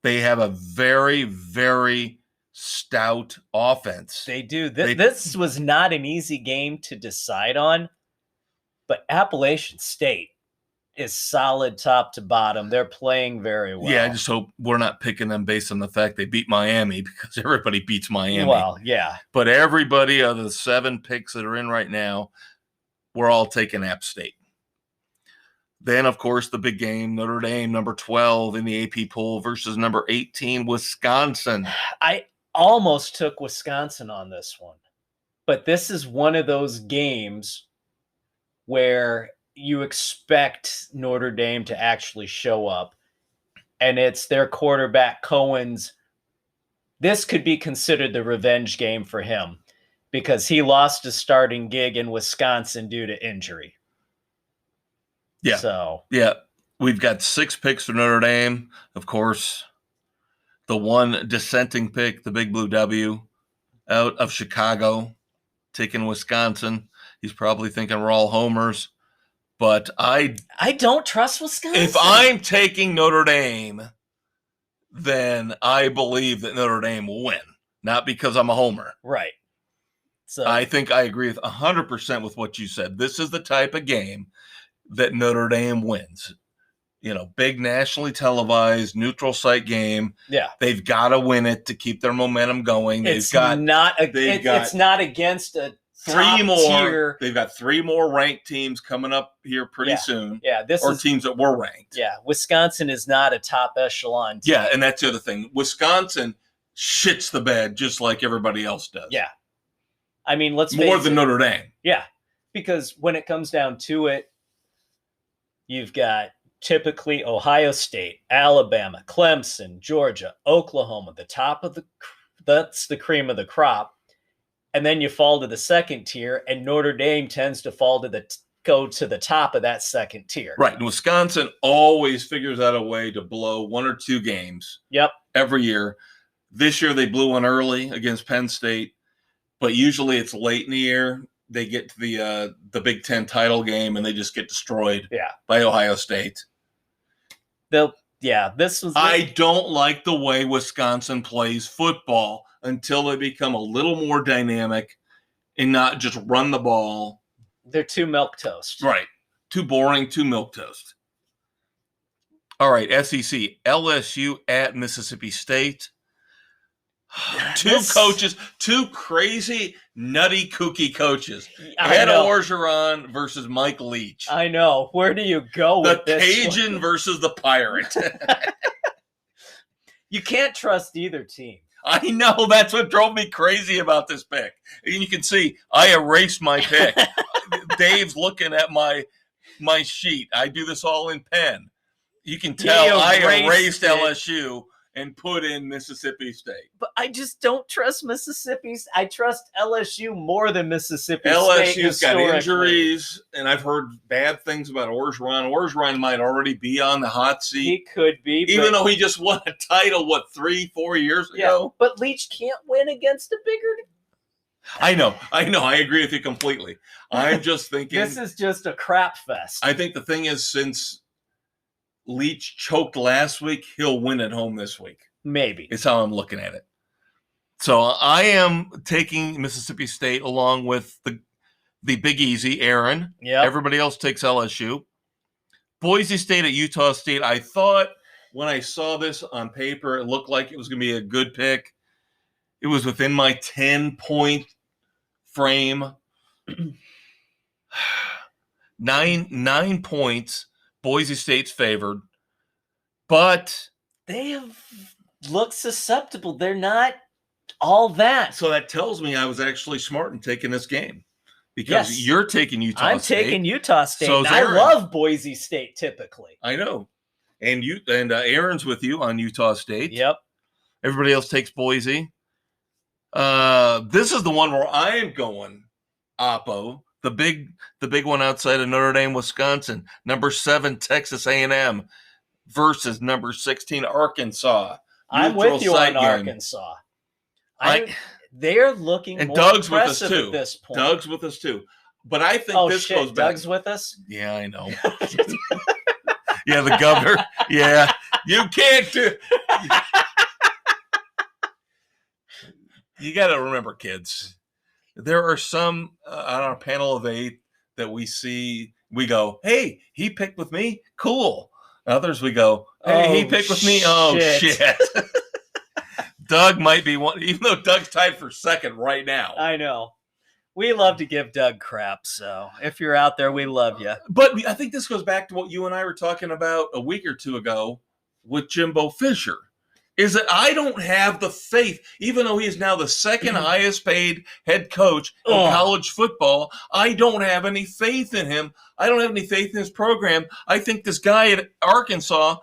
They have a very, very stout offense. They do. This was not an easy game to decide on, but Appalachian State is solid top to bottom. They're playing very well. Yeah, I just hope we're not picking them based on the fact they beat Miami, because everybody beats Miami. Well, yeah. But everybody of the 7 picks that are in right now, we're all taking App State. Then, of course, the big game, Notre Dame, number 12 in the AP poll versus number 18, Wisconsin. I almost took Wisconsin on this one, but this is one of those games where you expect Notre Dame to actually show up, and it's their quarterback Cohen's. This could be considered the revenge game for him because he lost his starting gig in Wisconsin due to injury. Yeah. So, yeah, we've got 6 picks for Notre Dame. Of course, the one dissenting pick, the Big Blue W, out of Chicago, taking Wisconsin. He's probably thinking we're all homers. But I don't trust Wisconsin. If I'm taking Notre Dame, then I believe that Notre Dame will win, not because I'm a homer. Right. So I think I agree with 100% with what you said. This is the type of game that Notre Dame wins. You know, big nationally televised, neutral site game. Yeah. They've got to win it to keep their momentum going. It's not against a 3 more. Tier. They've got 3 more ranked teams coming up here pretty soon. Yeah, teams that were ranked. Yeah, Wisconsin is not a top echelon team. Yeah, and that's the other thing. Wisconsin shits the bed just like everybody else does. Yeah. I mean, let's more than Notre Dame. Yeah, because when it comes down to it, you've got typically Ohio State, Alabama, Clemson, Georgia, Oklahoma, that's the cream of the crop. And then you fall to the second tier, and Notre Dame tends to go to the top of that second tier. Right. And Wisconsin always figures out a way to blow 1 or 2 games. Yep. Every year. This year they blew one early against Penn State, but usually it's late in the year. They get to the Big Ten title game and they just get destroyed by Ohio State. I don't like the way Wisconsin plays football until they become a little more dynamic and not just run the ball. They're too milquetoast. Right. Too boring, too milquetoast. All right, SEC, LSU at Mississippi State. 2 coaches, 2 crazy, nutty, kooky coaches. Ed Orgeron versus Mike Leach. I know. Where do you go with this? The Cajun versus the Pirate. You can't trust either team. I know. That's what drove me crazy about this pick. And you can see I erased my pick. Dave's looking at my sheet. I do this all in pen. You can tell I erased LSU and put in Mississippi State. But I just don't trust Mississippi. I trust LSU more than Mississippi State. LSU's got injuries, and I've heard bad things about Orgeron. Orgeron might already be on the hot seat. He could be. Even though he just won a title, 3-4 years ago? But Leach can't win against a bigger... I know. I agree with you completely. I'm just thinking... This is just a crap fest. I think the thing is, since Leach choked last week, he'll win at home this week. Maybe. It's how I'm looking at it. So I am taking Mississippi State along with the Big Easy, Aaron. Yeah. Everybody else takes LSU. Boise State at Utah State. I thought when I saw this on paper, it looked like it was going to be a good pick. It was within my 10-point frame. 9 points. Boise State's favored, but they have looked susceptible. They're not all that. So that tells me I was actually smart in taking this game because you're taking Utah State. I'm taking Utah State. So I love Boise State typically. I know. And Aaron's with you on Utah State. Yep. Everybody else takes Boise. This is the one where I am going Oppo. The big one outside of Notre Dame, Wisconsin. Number 7, Texas A&M versus number 16, Arkansas. I'm with you on Arkansas. They're looking and more Doug's with us impressive too. At this point. Doug's with us too. But I think this goes back. Doug's with us? Yeah, I know. Yeah, the governor. Yeah, you can't do. You got to remember, kids. There are some on our panel of 8 that we see. We go, "Hey, he picked with me. Cool." Others we go, "Hey, he picked with me. Oh shit." Doug might be one, even though Doug's tied for second right now. I know. We love to give Doug crap, so if you're out there, we love you. But I think this goes back to what you and I were talking about a week or two ago with Jimbo Fisher, is that I don't have the faith, even though he is now the second highest paid head coach in college football, I don't have any faith in him. I don't have any faith in his program. I think this guy at Arkansas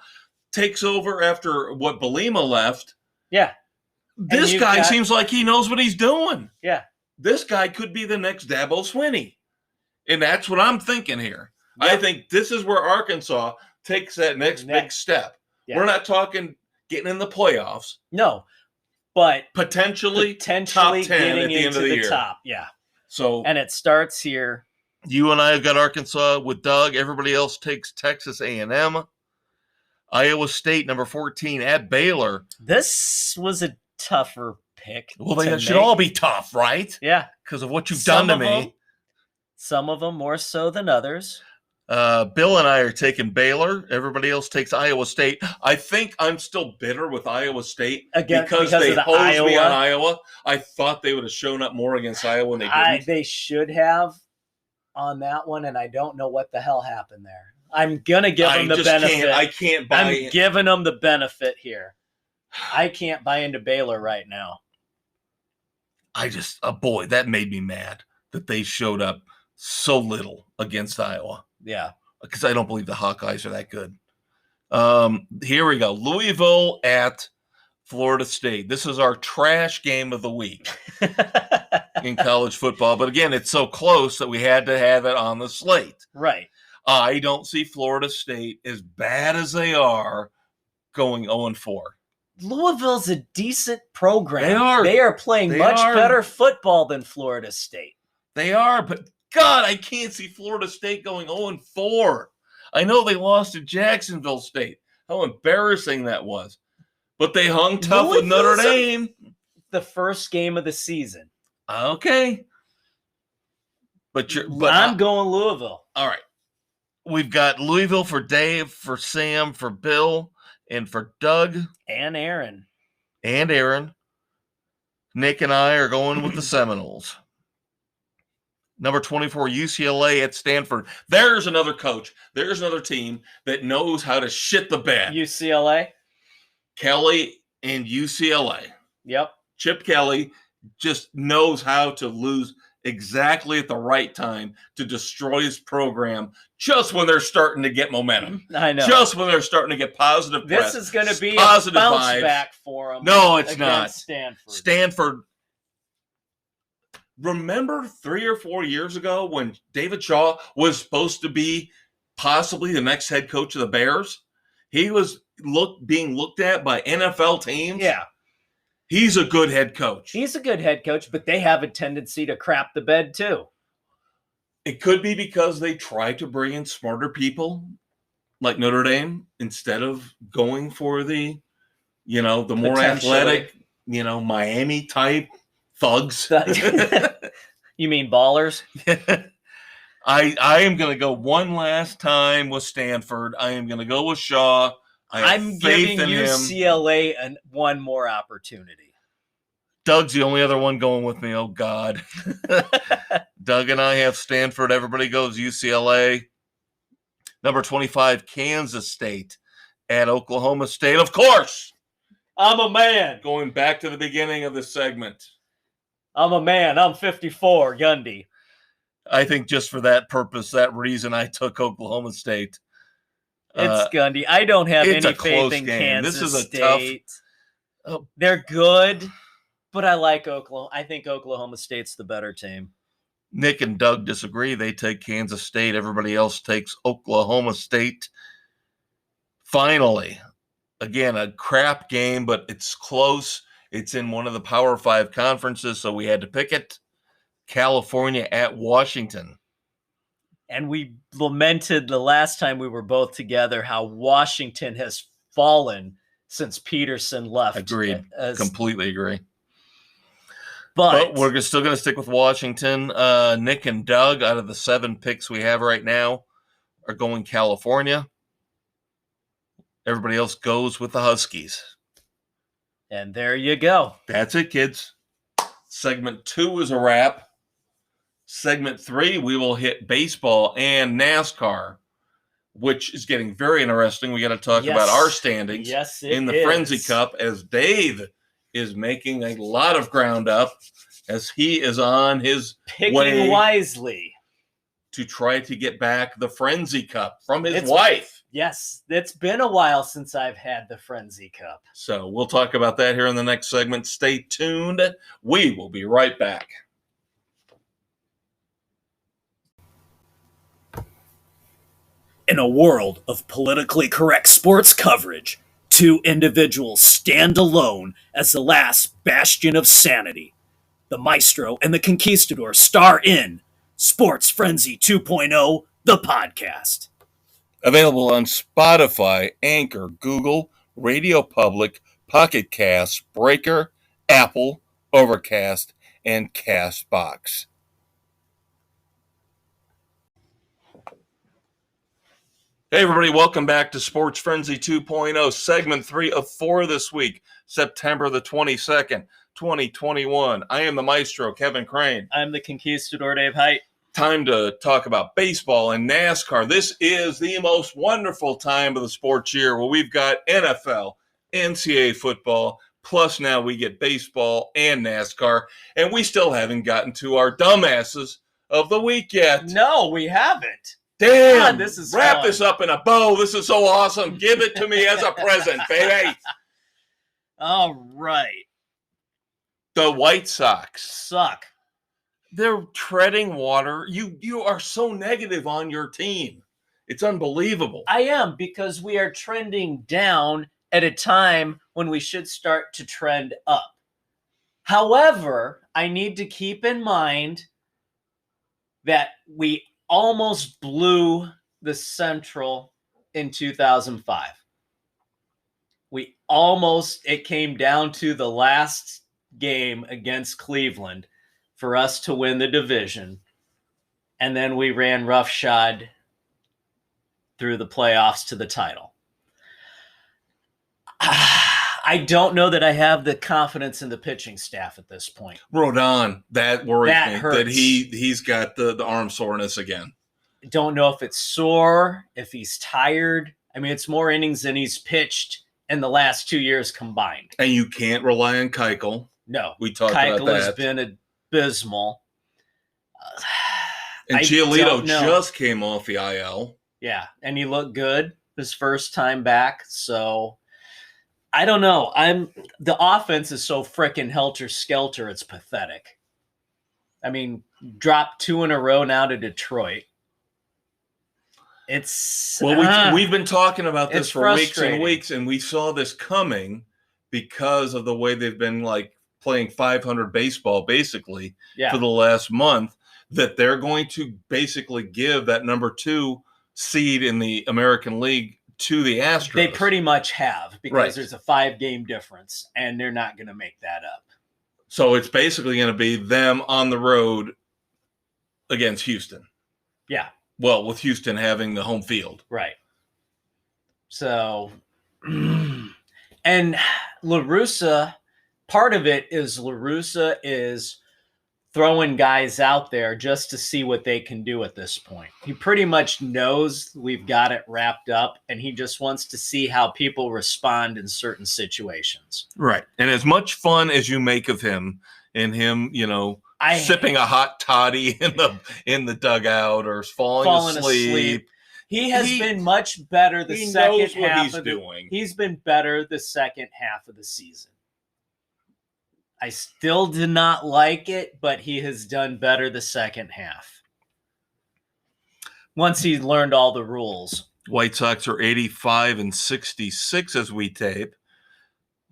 takes over after what Belima left. Yeah. This guy seems like he knows what he's doing. Yeah. This guy could be the next Dabo Swinney. And that's what I'm thinking here. Yep. I think this is where Arkansas takes that next big step. Yeah. We're not talking getting in the playoffs. No. But potentially top 10 getting at the end of the year. Top. Yeah. So, and it starts here. You and I have got Arkansas with Doug. Everybody else takes Texas A&M. Iowa State, number 14, at Baylor. This was a tougher pick. Well, they should all be tough, right? Yeah. Because of what you've done to me. Some of them more so than others. Bill and I are taking Baylor. Everybody else takes Iowa State. I think I'm still bitter with Iowa State because they hosed me on Iowa. I thought they would have shown up more against Iowa, and they didn't. They should have on that one, and I don't know what the hell happened there. I'm going to give them the benefit. I can't buy I'm giving them the benefit here. I can't buy into Baylor right now. Boy, that made me mad that they showed up so little against Iowa. Yeah. Because I don't believe the Hawkeyes are that good. Here we go. Louisville at Florida State. This is our trash game of the week in college football. But again, it's so close that we had to have it on the slate. Right. I don't see Florida State, as bad as they are, going 0-4. Louisville's a decent program. They are. They are playing much better football than Florida State. They are, but God, I can't see Florida State going 0-4. I know they lost to Jacksonville State. How embarrassing that was. But they hung tough with Notre Dame. The first game of the season. Okay. But I'm going Louisville. All right. We've got Louisville for Dave, for Sam, for Bill, and for Doug. And Aaron. Nick and I are going with the Seminoles. Number 24, UCLA at Stanford. There's another coach. There's another team that knows how to shit the bed. UCLA? Kelly and UCLA. Yep. Chip Kelly just knows how to lose exactly at the right time to destroy his program just when they're starting to get momentum. I know. Just when they're starting to get positive press. This is going to be a bounce vibes. Back for them. No, it's not. Stanford. Remember 3 or 4 years ago when David Shaw was supposed to be possibly the next head coach of the Bears? He was being looked at by NFL teams. Yeah. He's a good head coach. He's a good head coach, but they have a tendency to crap the bed too. It could be because they try to bring in smarter people like Notre Dame instead of going for the more athletic, Miami type thugs. You mean ballers? I am going to go one last time with Stanford. I am going to go with Shaw. I'm giving UCLA one more opportunity. Doug's the only other one going with me. Oh, God. Doug and I have Stanford. Everybody goes UCLA. Number 25, Kansas State at Oklahoma State. Of course. I'm a man. Going back to the beginning of this segment. I'm a man. I'm 54, Gundy. I think just for that purpose, that reason, I took Oklahoma State. It's Gundy. I don't have it's any a close faith in game. Kansas This is a State. tough. They're good, but I like Oklahoma. I think Oklahoma State's the better team. Nick and Doug disagree. They take Kansas State. Everybody else takes Oklahoma State. Finally, again, a crap game, but it's close. It's in one of the Power 5 conferences, so we had to pick it. California at Washington. And we lamented the last time we were both together how Washington has fallen since Peterson left. Agreed. Completely agree. But we're still going to stick with Washington. Nick and Doug, out of the 7 picks we have right now, are going California. Everybody else goes with the Huskies. And there you go. That's it, kids. Segment 2 is a wrap. Segment 3, we will hit baseball and NASCAR, which is getting very interesting. We got to talk about our standings in the Frenzy Cup, as Dave is making a lot of ground up as he is on his way wisely to try to get back the Frenzy Cup from his wife. Yes, it's been a while since I've had the Frenzy Cup. So we'll talk about that here in the next segment. Stay tuned. We will be right back. In a world of politically correct sports coverage, 2 individuals stand alone as the last bastion of sanity. The Maestro and the Conquistador star in Sports Frenzy 2.0, the podcast. Available on Spotify, Anchor, Google, Radio Public, Pocket Cast, Breaker, Apple, Overcast, and CastBox. Hey, everybody, welcome back to Sports Frenzy 2.0, segment 3 of 4 this week, September the 22nd, 2021. I am the Maestro, Kevin Crane. I'm the Conquistador, Dave Height. Time to talk about baseball and NASCAR. This is the most wonderful time of the sports year where we've got NFL, NCAA football, plus now we get baseball and NASCAR, and we still haven't gotten to our dumbasses of the week yet. No, we haven't. Damn, God, this is wrap fun. this up in a bow. This is so awesome. Give it to me as a present, baby. All right. The White Sox suck. They're treading water. You are so negative on your team. It's unbelievable. I am, because we are trending down at a time when we should start to trend up. However, I need to keep in mind that we almost blew the Central in 2005. It came down to the last game against Cleveland for us to win the division. And then we ran roughshod through the playoffs to the title. I don't know that I have the confidence in the pitching staff at this point. Rodon, that worries me. Hurts. That he's got the arm soreness again. Don't know if it's sore, if he's tired. I mean, it's more innings than he's pitched in the last 2 years combined. And you can't rely on Keuchel. No. We talked about that. Keuchel has been abysmal. And Giolito just came off the IL. Yeah, and he looked good his first time back, so I don't know. The offense is so frickin' helter-skelter, it's pathetic. I mean, dropped 2 in a row now to Detroit. We've been talking about this for weeks and weeks, and we saw this coming because of the way they've been like playing 500 baseball basically for the last month, that they're going to basically give that number 2 seed in the American League to the Astros. They pretty much have, because there's a 5-game difference, and they're not going to make that up. So it's basically going to be them on the road against Houston. Yeah. Well, with Houston having the home field. Right. So, and La Russa, part of it is La Russa is throwing guys out there just to see what they can do at this point. He pretty much knows we've got it wrapped up, and he just wants to see how people respond in certain situations. Right. And as much fun as you make of him, and him, sipping a hot toddy in the dugout or falling asleep. He has been much better the second half of doing. He's been better the second half of the season. I still did not like it, but he has done better the second half. Once he learned all the rules. White Sox are 85-66 as we tape.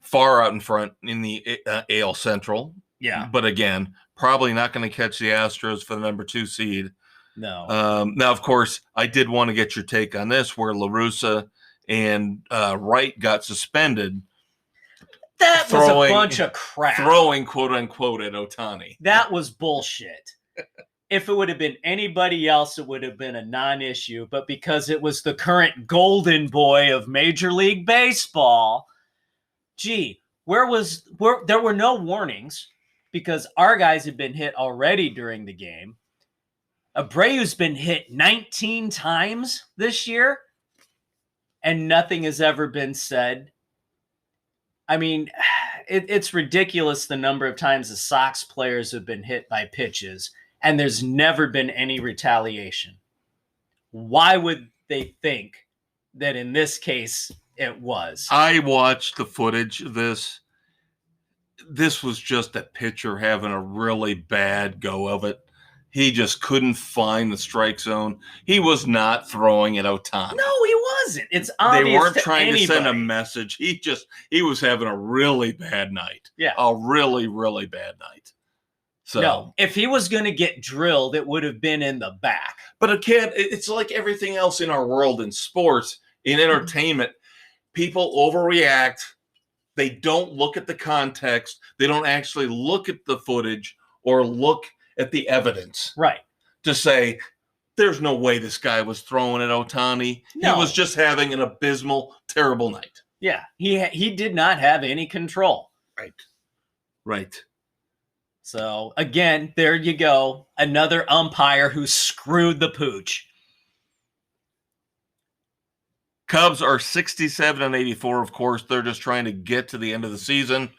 Far out in front in the AL Central. Yeah. But again, probably not going to catch the Astros for the number 2 seed. No. Now, of course, I did want to get your take on this, where La Russa and Wright got suspended. That was a bunch of crap. Throwing, quote unquote, at Ohtani. That was bullshit. If it would have been anybody else, it would have been a non-issue. But because it was the current golden boy of Major League Baseball, there were no warnings because our guys had been hit already during the game. Abreu's been hit 19 times this year, and nothing has ever been said. I mean, it's ridiculous the number of times the Sox players have been hit by pitches, and there's never been any retaliation. Why would they think that in this case it was? I watched the footage of this. This was just a pitcher having a really bad go of it. He just couldn't find the strike zone. He was not throwing at Ohtani. No, he wasn't. It's obvious. They weren't to trying anybody. to send a message. He was having a really bad night. Yeah. A really, really bad night. So no, if he was going to get drilled, it would have been in the back. But again, it's like everything else in our world, in sports, in entertainment. People overreact. They don't look at the context. They don't actually look at the footage or look at the evidence. Right. To say, there's no way this guy was throwing at Ohtani. No. He was just having an abysmal, terrible night. Yeah. He did not have any control. Right. So, again, there you go. Another umpire who screwed the pooch. Cubs are 67-84. Of course, they're just trying to get to the end of the season.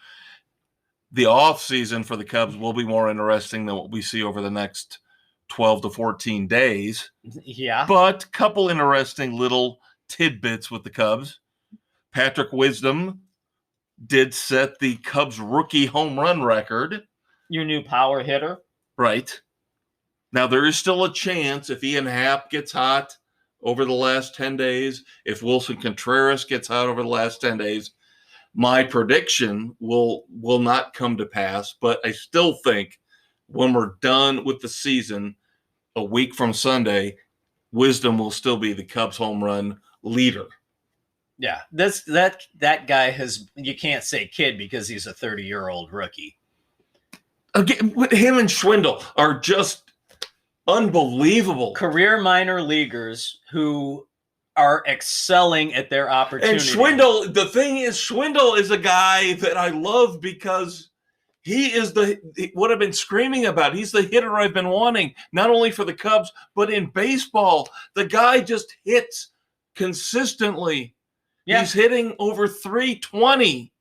The off season for the Cubs will be more interesting than what we see over the next 12 to 14 days. Yeah. But a couple interesting little tidbits with the Cubs. Patrick Wisdom did set the Cubs rookie home run record. Your new power hitter. Right. Now, there is still a chance if Ian Happ gets hot over the last 10 days, if Wilson Contreras gets hot over the last 10 days, my prediction will not come to pass, but I still think when we're done with the season, a week from Sunday, Wisdom will still be the Cubs home run leader. Yeah, that guy you can't say kid because he's a 30-year-old rookie. Again, him and Schwindel are just unbelievable. Career minor leaguers who are excelling at their opportunity. And Schwindel, the thing is, Schwindel is a guy that I love because he is what I've been screaming about. He's the hitter I've been wanting, not only for the Cubs, but in baseball. The guy just hits consistently. Yeah. He's hitting over 320.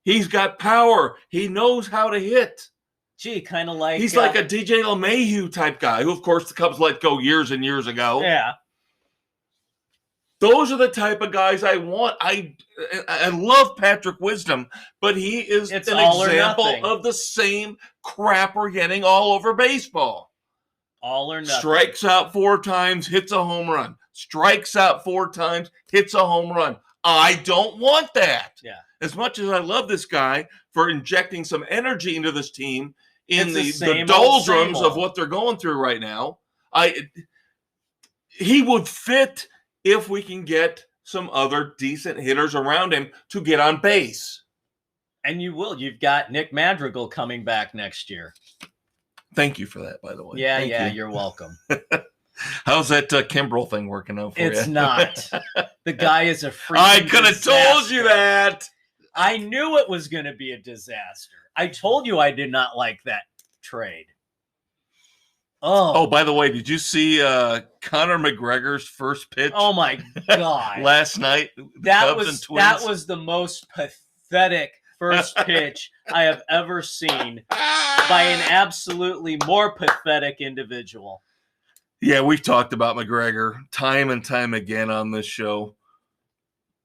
He's got power. He knows how to hit. Gee, kind of like... He's like a DJ LeMahieu type guy, who, of course, the Cubs let go years and years ago. Yeah. Those are the type of guys I want. I love Patrick Wisdom, but he is an example of the same crap we're getting all over baseball. All or nothing. Strikes out 4 times, hits a home run. Strikes out 4 times, hits a home run. I don't want that. Yeah. As much as I love this guy for injecting some energy into this team in the doldrums of what they're going through right now, he would fit if we can get some other decent hitters around him to get on base. And you will. You've got Nick Madrigal coming back next year. Thank you for that, by the way. Yeah, you're welcome. How's that Kimbrel thing working out for you? It's not. The guy is a freaking I could have told you that. I knew it was going to be a disaster. I told you I did not like that trade. Oh, by the way, did you see Conor McGregor's first pitch? Oh my God! Last night, that was the most pathetic first pitch I have ever seen by an absolutely more pathetic individual. Yeah, we've talked about McGregor time and time again on this show,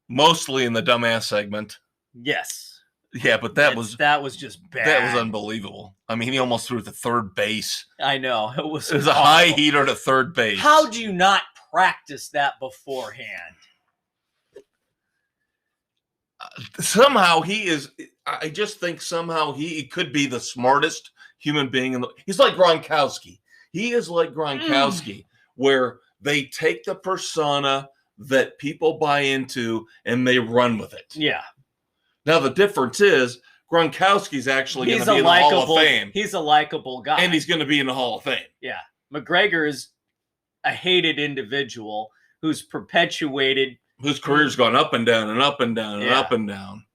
mostly in the dumbass segment. Yes. Yeah, but that was just bad. That was unbelievable. I mean, he almost threw it to third base. I know. It was a high heater to third base. How do you not practice that beforehand? Somehow I just think somehow he could be the smartest human being he's like Gronkowski. He is like Gronkowski, where they take the persona that people buy into and they run with it. Yeah. Now the difference is Gronkowski's actually going to be in the Hall of Fame. He's a likable guy. And he's going to be in the Hall of Fame. Yeah. McGregor is a hated individual who's perpetuated. Whose career's gone up and down and up and down and up and down.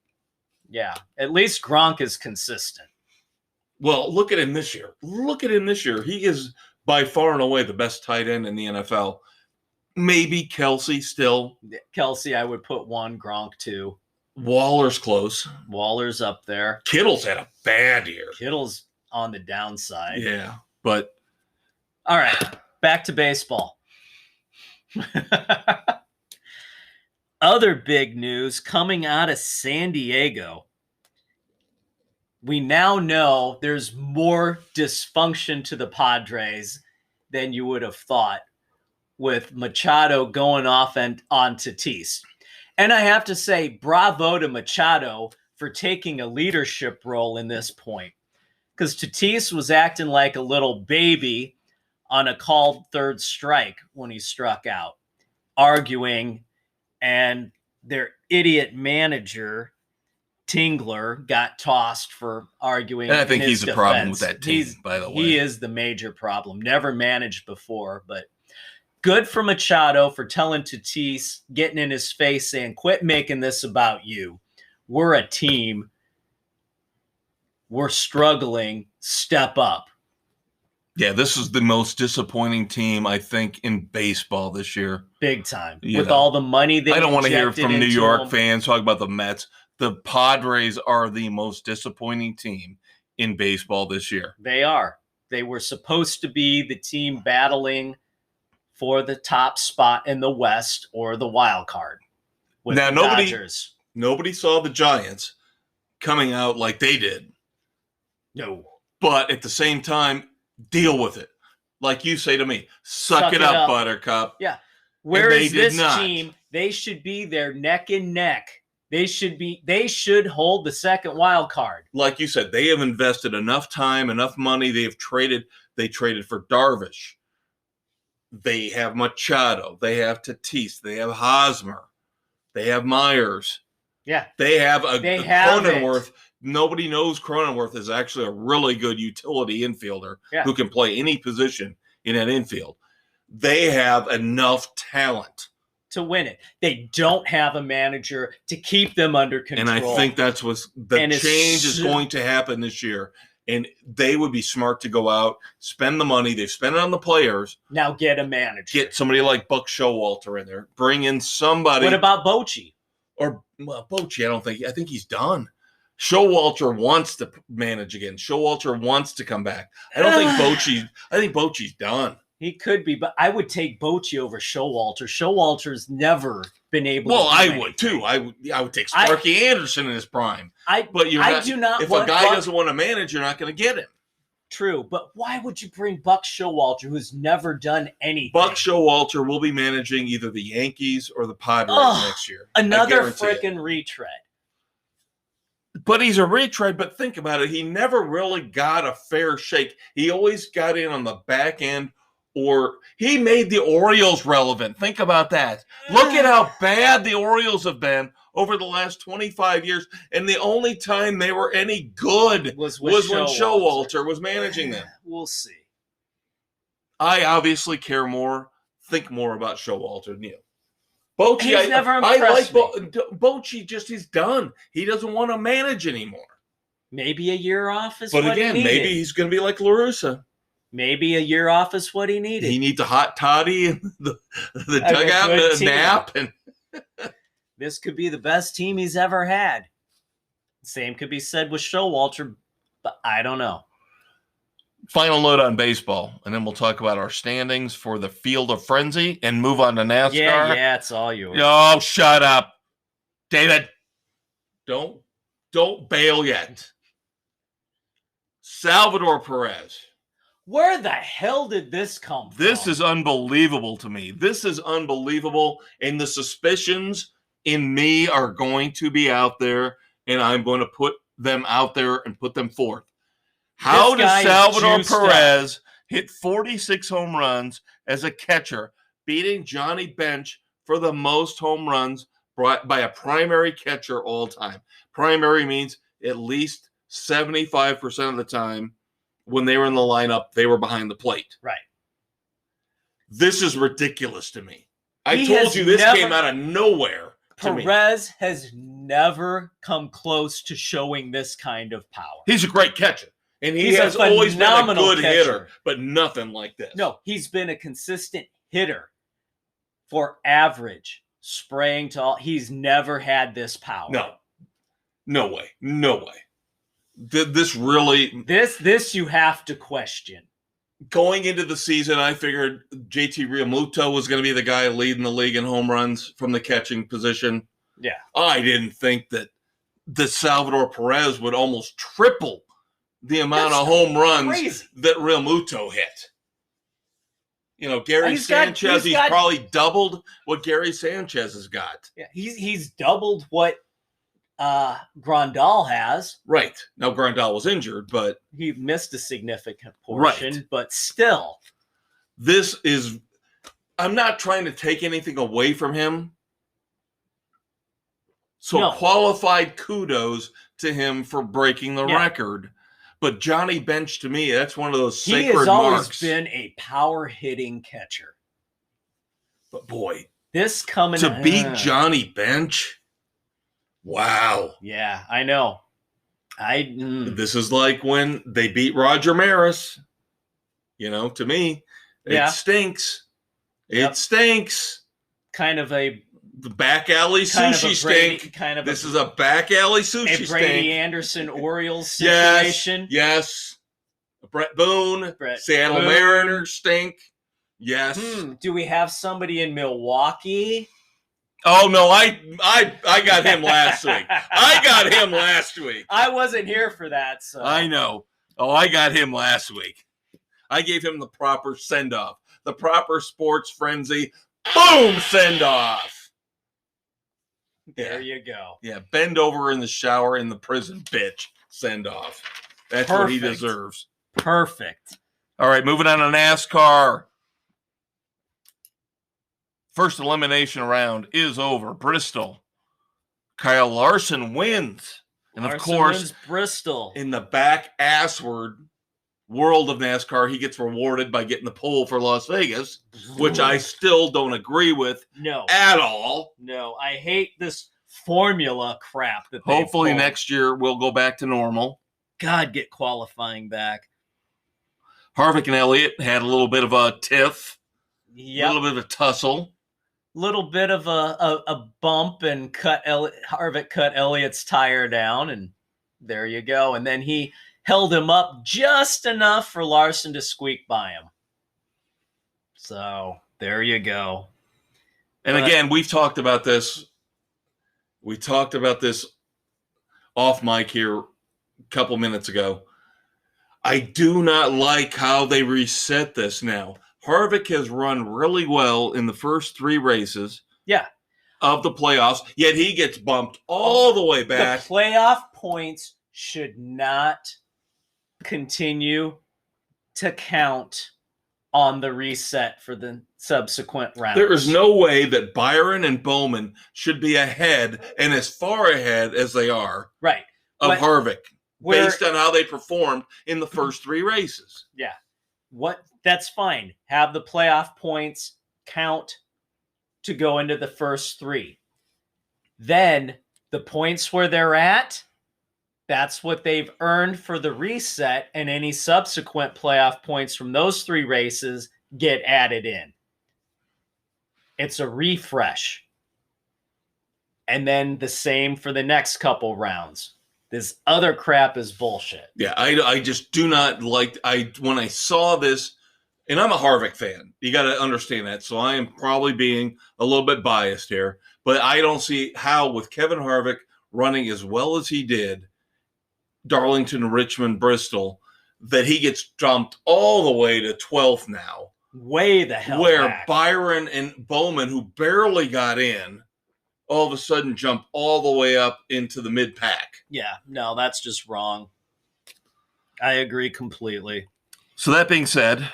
Yeah. At least Gronk is consistent. Well, look at him this year. He is by far and away the best tight end in the NFL. Maybe Kelsey still. Kelsey, I would put 1, Gronk 2. Waller's close. Waller's up there. Kittle's had a bad year. Kittle's on the downside. Yeah, but. All right, back to baseball. Other big news coming out of San Diego. We now know there's more dysfunction to the Padres than you would have thought, with Machado going off and on Tatis. And I have to say, bravo to Machado for taking a leadership role in this point, because Tatis was acting like a little baby on a called third strike when he struck out, arguing, and their idiot manager, Tingler, got tossed for arguing. And I think he's the problem with that team, by the way. He is the major problem. Never managed before, but good for Machado for telling Tatis, getting in his face, saying, quit making this about you. We're a team. We're struggling. Step up. Yeah, this is the most disappointing team, I think, in baseball this year. Big time. With all the money they I don't want to hear from New York them. Fans talk about the Mets. The Padres are the most disappointing team in baseball this year. They are. They were supposed to be the team battling for the top spot in the West or the wild card. Now, nobody saw the Giants coming out like they did. No. But at the same time, deal with it. Like you say to me, suck it up, Buttercup. Yeah. Where is this team? They should be there neck and neck. They should hold the second wild card. Like you said, they have invested enough time, enough money. They traded for Darvish. They have Machado. They have Tatis. They have Hosmer. They have Myers. Yeah. They have Cronenworth. Nobody knows Cronenworth is actually a really good utility infielder who can play any position in an infield. They have enough talent to win it. They don't have a manager to keep them under control. And I think that's change is going to happen this year. And they would be smart to go out, spend the money. They've spent it on the players. Now get a manager. Get somebody like Buck Showalter in there. Bring in somebody. What about Bochy? Bochy, I think he's done. Showalter wants to manage again. Showalter wants to come back. I think Bochy's done. He could be, but I would take Bochy over Showalter. Showalter's never been able to do would too. I would take Sparky Anderson in his prime. If a guy doesn't want to manage, you're not going to get him. True, but why would you bring Buck Showalter, who's never done anything? Buck Showalter will be managing either the Yankees or the Padres next year. Another freaking retread. But he's a retread, but think about it. He never really got a fair shake. He always got in on the back end, or he made the Orioles relevant. Think about that. Look at how bad the Orioles have been over the last 25 years, and the only time they were any good was when Showalter was managing them. We'll see. I obviously think more about Showalter than you. Bochy, he's never impressed me. Bochy he's done. He doesn't want to manage anymore. Maybe a year off is what he needed. But again, maybe he's going to be like LaRussa. Maybe a year off is what he needed. He needs a hot toddy and the dugout and a nap. And this could be the best team he's ever had. Same could be said with Showalter, but I don't know. final note on baseball, and then we'll talk about our standings for the Field of Frenzy and move on to NASCAR. Yeah, it's all yours. Oh, shut up, David. Don't bail yet. Salvador Perez. Where the hell did this come from? This is unbelievable to me. This is unbelievable, and the suspicions in me are going to be out there, and I'm going to put them out there and put them forth. How does Salvador Perez hit 46 home runs as a catcher, beating Johnny Bench for the most home runs brought by a primary catcher all time? Primary means at least 75% of the time when they were in the lineup, they were behind the plate. Right. This is ridiculous to me. I told you this came out of nowhere. Perez has never come close to showing this kind of power. He's a great catcher. And he has always been a good hitter, but nothing like this. No, he's been a consistent hitter for average, spraying to all. He's never had this power. No way. This really... This you have to question. Going into the season, I figured JT Realmuto was going to be the guy leading the league in home runs from the catching position. Yeah. I didn't think that Salvador Perez would almost triple the amount of home runs that Realmuto hit. You know, Gary Sanchez, he's probably doubled what Gary Sanchez has got. Yeah, he's doubled what Grandal has. Right. Now, Grandal was injured, but... he missed a significant portion, but still. This is... I'm not trying to take anything away from him. So qualified kudos to him for breaking the record. But Johnny Bench, to me, that's one of those sacred marks. He has always been a power-hitting catcher. But boy, this coming to beat Johnny Bench, wow. Yeah, I know. This is like when they beat Roger Maris. You know, to me, it stinks. It stinks. Kind of a back alley sushi stink. This is a back alley sushi stink. A Brady Anderson Orioles situation. Yes. Brett Boone, Seattle Mariners stink. Yes. Do we have somebody in Milwaukee? Oh no, I got him last week. I wasn't here for that, so I know. Oh, I got him last week. I gave him the proper send-off, the proper sports frenzy. Boom, send-off. There you go. Yeah, bend over in the shower in the prison, bitch. Send off. That's what he deserves. Perfect. All right, moving on to NASCAR. First elimination round is over. Bristol. Kyle Larson wins. And of course, wins Bristol. In the back assward world of NASCAR, he gets rewarded by getting the pole for Las Vegas, which I still don't agree with at all. No, I hate this formula crap that hopefully next year we'll go back to normal. God, get qualifying back. Harvick and Elliott had a little bit of a tiff. Yep. A little bit of a tussle. Little bit of a bump, and Harvick cut Elliott's tire down, and there you go. And then he held him up just enough for Larson to squeak by him. So there you go. And again, we've talked about this. We talked about this off mic here a couple minutes ago. I do not like how they reset this now. Harvick has run really well in the first 3 races of the playoffs, yet he gets bumped all the way back. The playoff points should not continue to count on the reset for the subsequent rounds. There is no way that Byron and Bowman should be ahead and as far ahead as they are of Harvick based on how they performed in the first 3 races. Yeah. That's fine. Have the playoff points count to go into the first 3. Then the points where they're at, that's what they've earned for the reset, and any subsequent playoff points from those 3 races get added in. It's a refresh. And then the same for the next couple rounds. This other crap is bullshit. Yeah, I just do not like. When I saw this, and I'm a Harvick fan. You got to understand that. So I am probably being a little bit biased here, but I don't see how with Kevin Harvick running as well as he did, Darlington, Richmond, Bristol, that he gets dumped all the way to 12th now. Way the hell where back. Byron and Bowman, who barely got in, all of a sudden jump all the way up into the mid-pack. Yeah, no, that's just wrong. I agree completely. So that being said,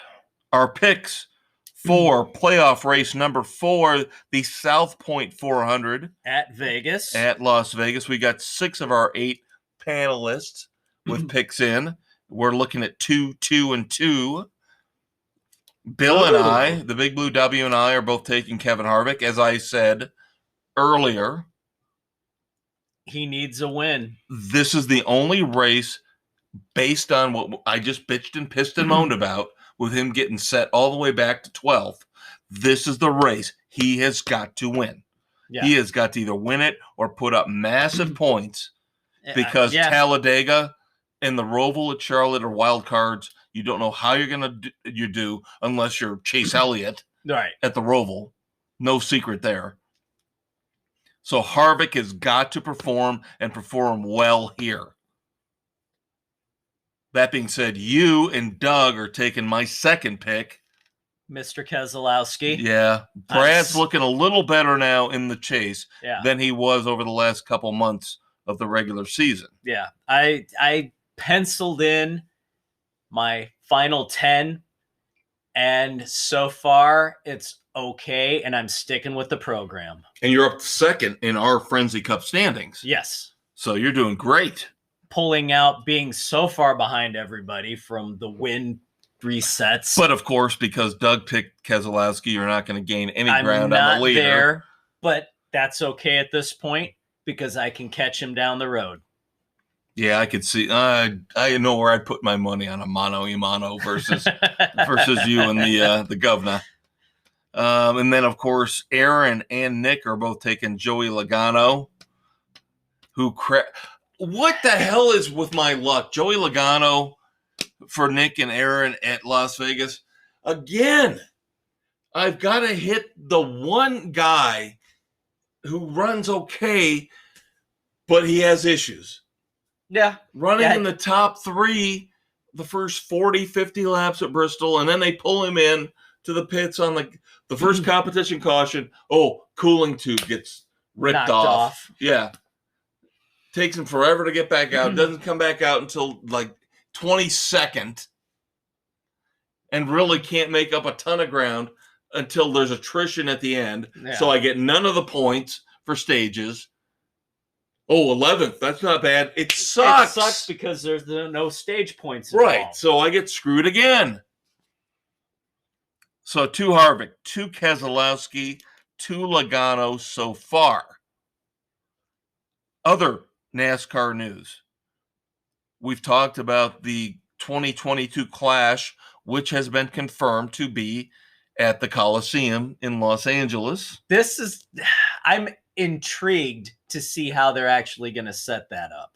our picks for playoff race number 4, the South Point 400. At Vegas. At Las Vegas. We got 6 of our 8 panelists with picks in. We're looking at 2, 2, and 2. Bill and I, the Big Blue W and I, are both taking Kevin Harvick. As I said earlier, he needs a win. This is the only race based on what I just bitched and pissed and moaned about with him getting set all the way back to 12th. This is the race he has got to win. Yeah. He has got to either win it or put up massive points because Talladega and the Roval at Charlotte are wild cards. You don't know how you're going to do unless you're Chase Elliott at the Roval. No secret there. So Harvick has got to perform and perform well here. That being said, you and Doug are taking my second pick. Mr. Keselowski. Yeah. Brad's looking a little better now in the chase than he was over the last couple months of the regular season. Yeah. I penciled in my final 10, and so far it's okay, and I'm sticking with the program. And you're up second in our Frenzy Cup standings. Yes. So you're doing great. Pulling out, being so far behind everybody from the win resets. But of course, because Doug picked Keselowski, you're not going to gain any ground on the leader. I'm not there, but that's okay at this point because I can catch him down the road. Yeah, I could see. I know where I'd put my money on a mano-a-mano versus you and the governor. And then, of course, Aaron and Nick are both taking Joey Logano. What the hell is with my luck? Joey Logano for Nick and Aaron at Las Vegas. Again, I've got to hit the one guy who runs okay, but he has issues. Yeah. Running in the top 3 the first 40, 50 laps at Bristol, and then they pull him in to the pits on the first competition caution. Oh, cooling tube gets ripped off. Yeah. Takes him forever to get back out. Doesn't come back out until 22nd. And really can't make up a ton of ground until there's attrition at the end. Yeah. So I get none of the points for stages. Oh, 11th. That's not bad. It sucks. It sucks because there's no stage points involved. Right. So I get screwed again. So 2 Harvick, 2 Keselowski, 2 Logano so far. Other NASCAR news. We've talked about the 2022 Clash, which has been confirmed to be at the Coliseum in Los Angeles. I'm intrigued to see how they're actually going to set that up.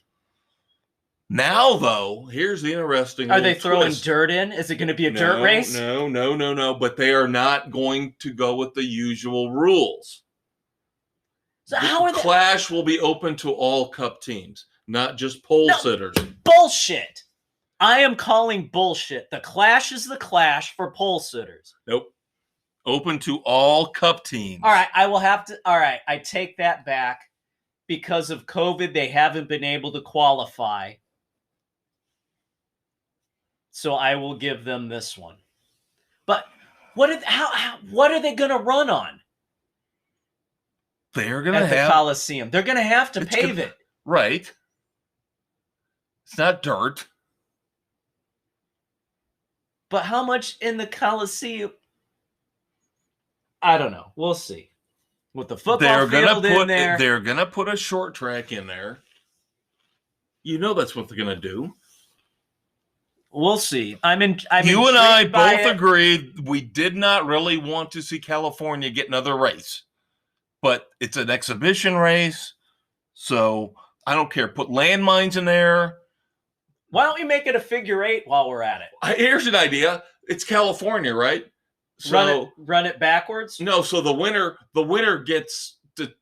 Now, though, here's the interesting. Are they throwing dirt in? Is it going to be a dirt race? No. But they are not going to go with the usual rules. So how are they? Clash will be open to all Cup teams, not just pole sitters. Bullshit. I am calling bullshit. The Clash is the Clash for pole sitters. Nope. Open to all Cup teams. All right, I take that back. Because of COVID, they haven't been able to qualify. So I will give them this one. But what are they going to run on? They're going to have the Coliseum. They're going to have to pave it. Right. It's not dirt. But how much in the Coliseum? I don't know. We'll see. With the football field in there. They're going to put a short track in there. You know that's what they're going to do. We'll see. You and I both agreed we did not really want to see California get another race. But it's an exhibition race, so I don't care. Put landmines in there. Why don't we make it a figure 8 while we're at it? Here's an idea. It's California, right? So run it backwards? No, so the winner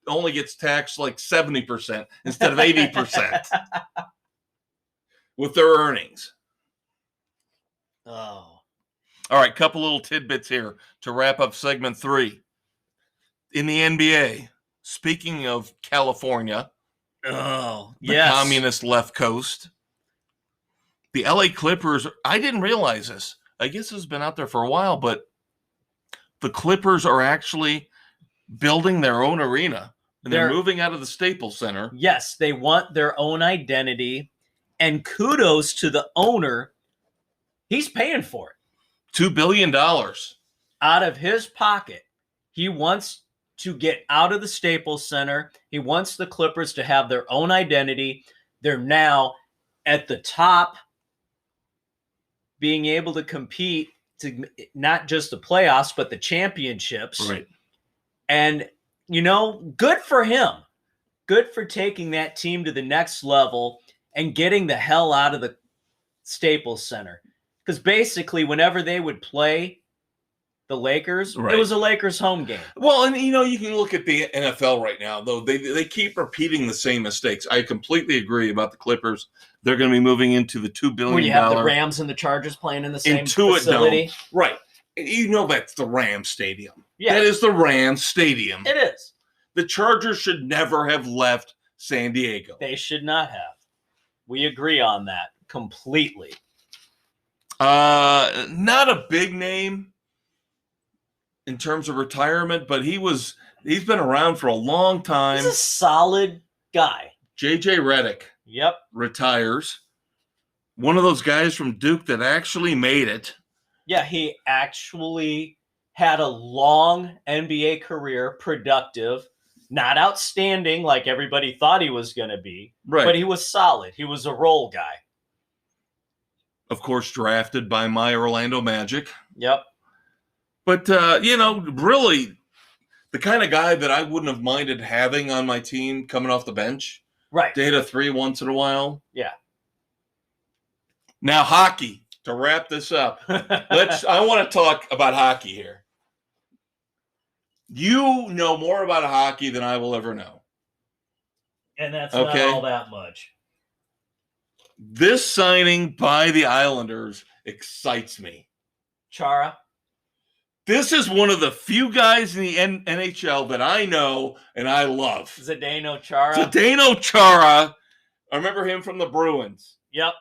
only gets taxed like 70% instead of 80% with their earnings. Oh. All right, couple little tidbits here to wrap up segment 3. In the NBA, speaking of California, the communist left coast, the LA Clippers, I didn't realize this. I guess it's been out there for a while, but the Clippers are actually building their own arena, and they're moving out of the Staples Center. Yes, they want their own identity, and kudos to the owner. He's paying for it. $2 billion. Out of his pocket. He wants to get out of the Staples Center. He wants the Clippers to have their own identity. They're now at the top, being able to compete to not just the playoffs, but the championships. Right. And, good for him. Good for taking that team to the next level and getting the hell out of the Staples Center. Because basically, whenever they would play the Lakers, It was a Lakers home game. Well, and you can look at the NFL right now, though. They keep repeating the same mistakes. I completely agree about the Clippers. They're going to be moving into the $2 billion. Where you have the Rams and the Chargers playing in the same facility. Dome. Right. That's the Rams Stadium. Yeah. That is the Rams Stadium. It is. The Chargers should never have left San Diego. They should not have. We agree on that completely. Not a big name in terms of retirement, but he's been around for a long time. He's a solid guy. JJ Redick. Yep. Retires. One of those guys from Duke that actually made it. Yeah, he actually had a long NBA career, productive, not outstanding like everybody thought he was going to be, right. But he was solid. He was a role guy. Of course, drafted by my Orlando Magic. Yep. But, really, the kind of guy that I wouldn't have minded having on my team coming off the bench. Right. To hit a 3 once in a while. Yeah. Now, hockey, to wrap this up. I want to talk about hockey here. You know more about hockey than I will ever know. And that's not all that much. This signing by the Islanders excites me. Chara? This is one of the few guys in the NHL that I know and I love. Zdeno Chara. Zdeno Chara. I remember him from the Bruins. Yep.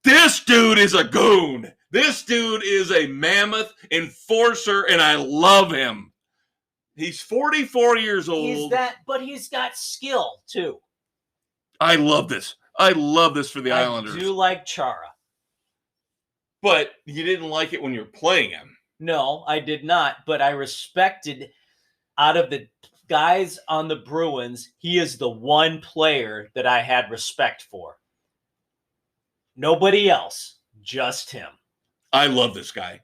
This dude is a goon. This dude is a mammoth enforcer, and I love him. He's 44 years old. But he's got skill, too. I love this. I love this for the Islanders. I do like Chara. But you didn't like it when you were playing him. No, I did not. But I respected, out of the guys on the Bruins, he is the one player that I had respect for. Nobody else, just him. I love this guy.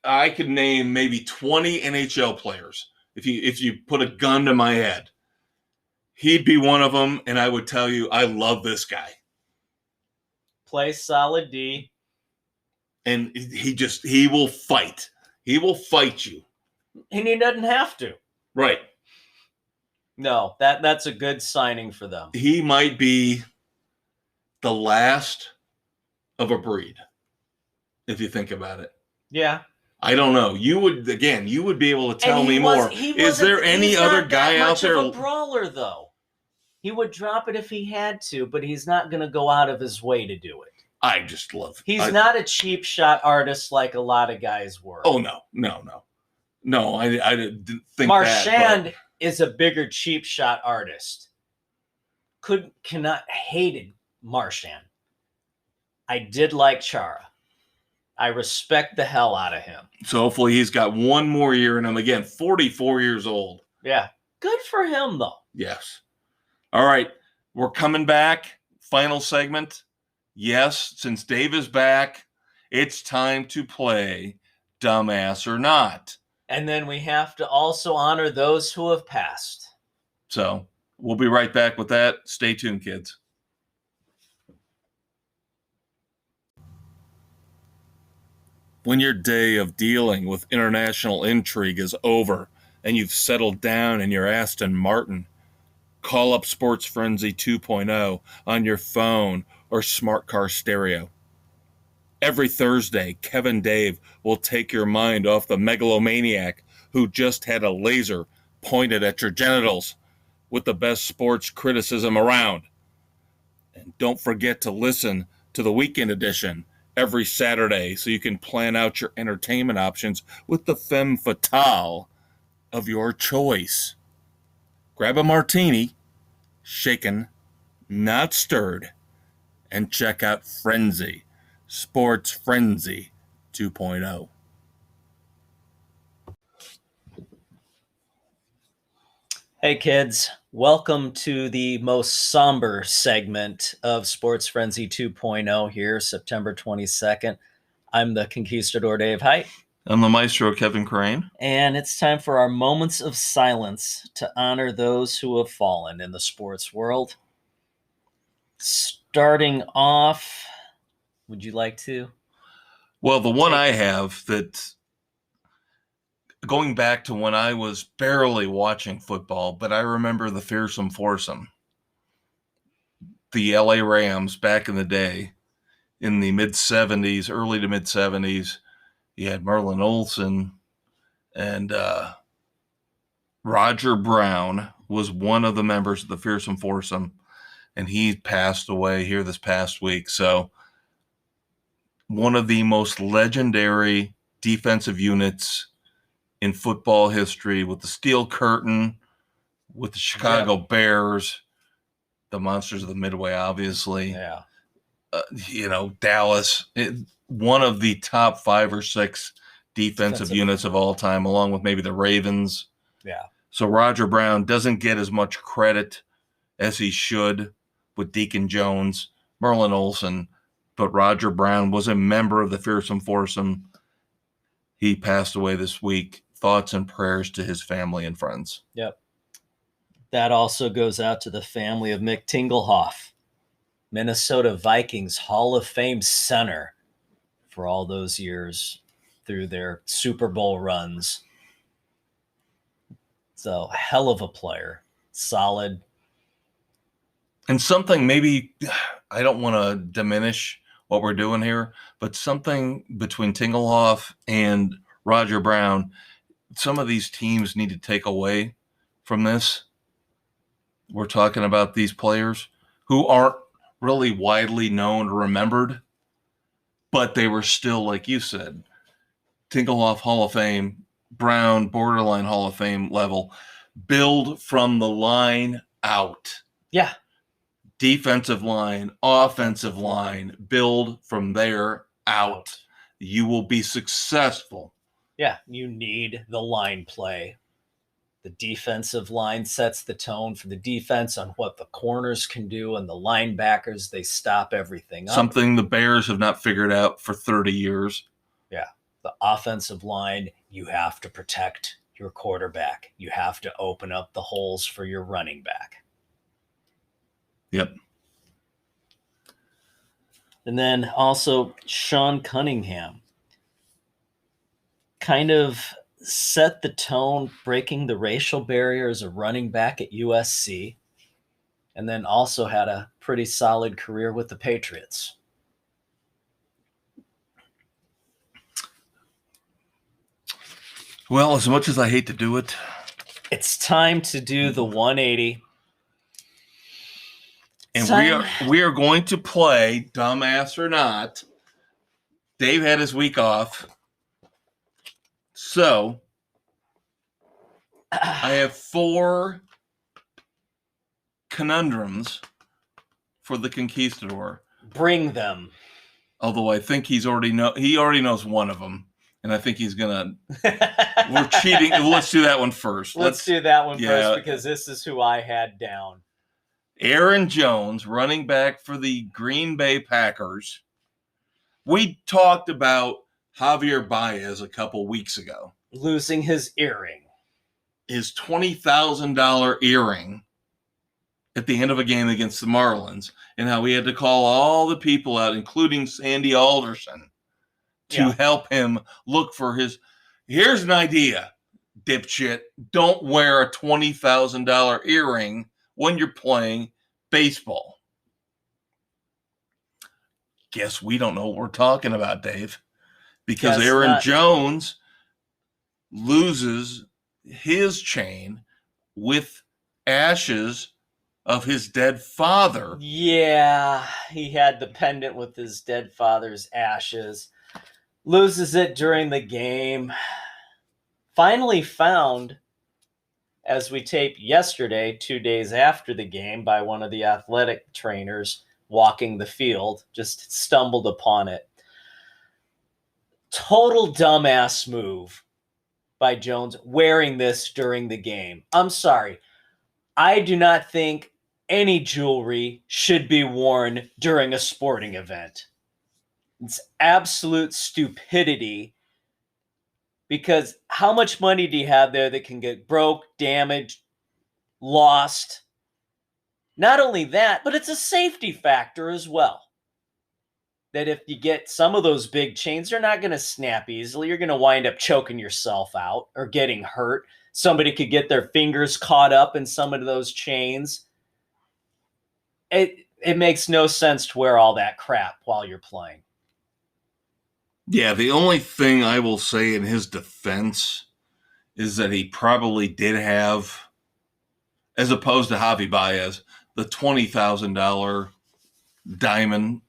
I could name maybe 20 NHL players if you put a gun to my head. He'd be one of them, and I would tell you I love this guy. Plays solid D. And he will fight. He will fight you. And he doesn't have to. Right. No, that's a good signing for them. He might be the last of a breed, if you think about it. Yeah. I don't know. You would be able to tell me more. Is there any other guy out there? He's not that much of a brawler, though. He would drop it if he had to, but he's not going to go out of his way to do it. I just love it. He's not a cheap shot artist like a lot of guys were. Oh, no. I didn't think Marchand is a bigger cheap shot artist. Hated Marchand. I did like Chara. I respect the hell out of him. So hopefully he's got one more year in him. Again, 44 years old. Yeah. Good for him, though. Yes. All right. We're coming back. Final segment. Yes, since Dave is back, it's time to play Dumbass or Not. And then we have to also honor those who have passed. So We'll be right back with that. Stay tuned, kids. When your day of dealing with international intrigue is over and you've settled down in your Aston Martin, call up Sports Frenzy 2.0 on your phone or smart car stereo. Every Thursday, Kevin Dave will take your mind off the megalomaniac who just had a laser pointed at your genitals with the best sports criticism around. And don't forget to listen to the Weekend Edition every Saturday so you can plan out your entertainment options with the femme fatale of your choice. Grab a martini, shaken, not stirred, and check out Frenzy, Sports Frenzy 2.0. Hey kids, welcome to the most somber segment of Sports Frenzy 2.0 here, September 22nd. I'm the Conquistador Dave Height. I'm the Maestro Kevin Crane. And it's time for our moments of silence to honor those who have fallen in the sports world. Starting off, would you like to? Well, the one I have that, going back to when I was barely watching football, but I remember the fearsome foursome. The LA Rams back in the day, in the mid-70s, early to mid-70s, you had Merlin Olsen, and Roger Brown was one of the members of the fearsome foursome, and he passed away here this past week. So one of the most legendary defensive units in football history, with the Steel Curtain, with the Chicago Bears, the Monsters of the Midway, obviously. Yeah. Dallas, one of the top 5 or 6 defensive units of all time, along with maybe the Ravens. Yeah. So Roger Brown doesn't get as much credit as he should with Deacon Jones, Merlin Olsen, but Roger Brown was a member of the fearsome foursome. He passed away this week. Thoughts and prayers to his family and friends. Yep. That also goes out to the family of Mick Tingelhoff, Minnesota Vikings Hall of Fame center for all those years through their Super Bowl runs. So, hell of a player. Solid. And something, maybe, I don't want to diminish what we're doing here, but something between Tingelhoff and Roger Brown, some of these teams need to take away from this. We're talking about these players who aren't really widely known or remembered, but they were still, like you said, Tingelhoff Hall of Fame, Brown borderline Hall of Fame level. Build from the line out. Yeah. Defensive line, offensive line, build from there out. You will be successful. Yeah, you need the line play. The defensive line sets the tone for the defense on what the corners can do, and the linebackers, they stop everything up. Something the Bears have not figured out for 30 years. Yeah. The offensive line, you have to protect your quarterback. You have to open up the holes for your running back. Yep. And then also Sean Cunningham kind of set the tone, breaking the racial barrier as a running back at USC, and then also had a pretty solid career with the Patriots. Well, as much as I hate to do it, it's time to do the 180. And we are going to play, dumbass or not. Dave had his week off. So I have 4 conundrums for the Conquistador. Bring them. Although I think he already knows one of them. And I think he's going to... We're cheating. Let's do that one first. Let's do that one first, because this is who I had down. Aaron Jones, running back for the Green Bay Packers. We talked about Javier Baez a couple weeks ago. Losing his earring. His $20,000 earring at the end of a game against the Marlins, and how he had to call all the people out, including Sandy Alderson, to help him look for his. Here's an idea, dipshit. Don't wear a $20,000 earring when you're playing baseball. Guess we don't know what we're talking about, Dave, because Aaron Jones loses his chain with ashes of his dead father. Yeah, he had the pendant with his dead father's ashes. Loses it during the game. Finally found, as we taped yesterday, 2 days after the game, by one of the athletic trainers walking the field. Just stumbled upon it. Total dumbass move by Jones wearing this during the game. I'm sorry. I do not think any jewelry should be worn during a sporting event. It's absolute stupidity, because how much money do you have there that can get broke, damaged, lost? Not only that, but it's a safety factor as well. That if you get some of those big chains, they're not going to snap easily. You're going to wind up choking yourself out or getting hurt. Somebody could get their fingers caught up in some of those chains. It makes no sense to wear all that crap while you're playing. Yeah, the only thing I will say in his defense is that he probably did have, as opposed to Javi Baez, the $20,000 diamond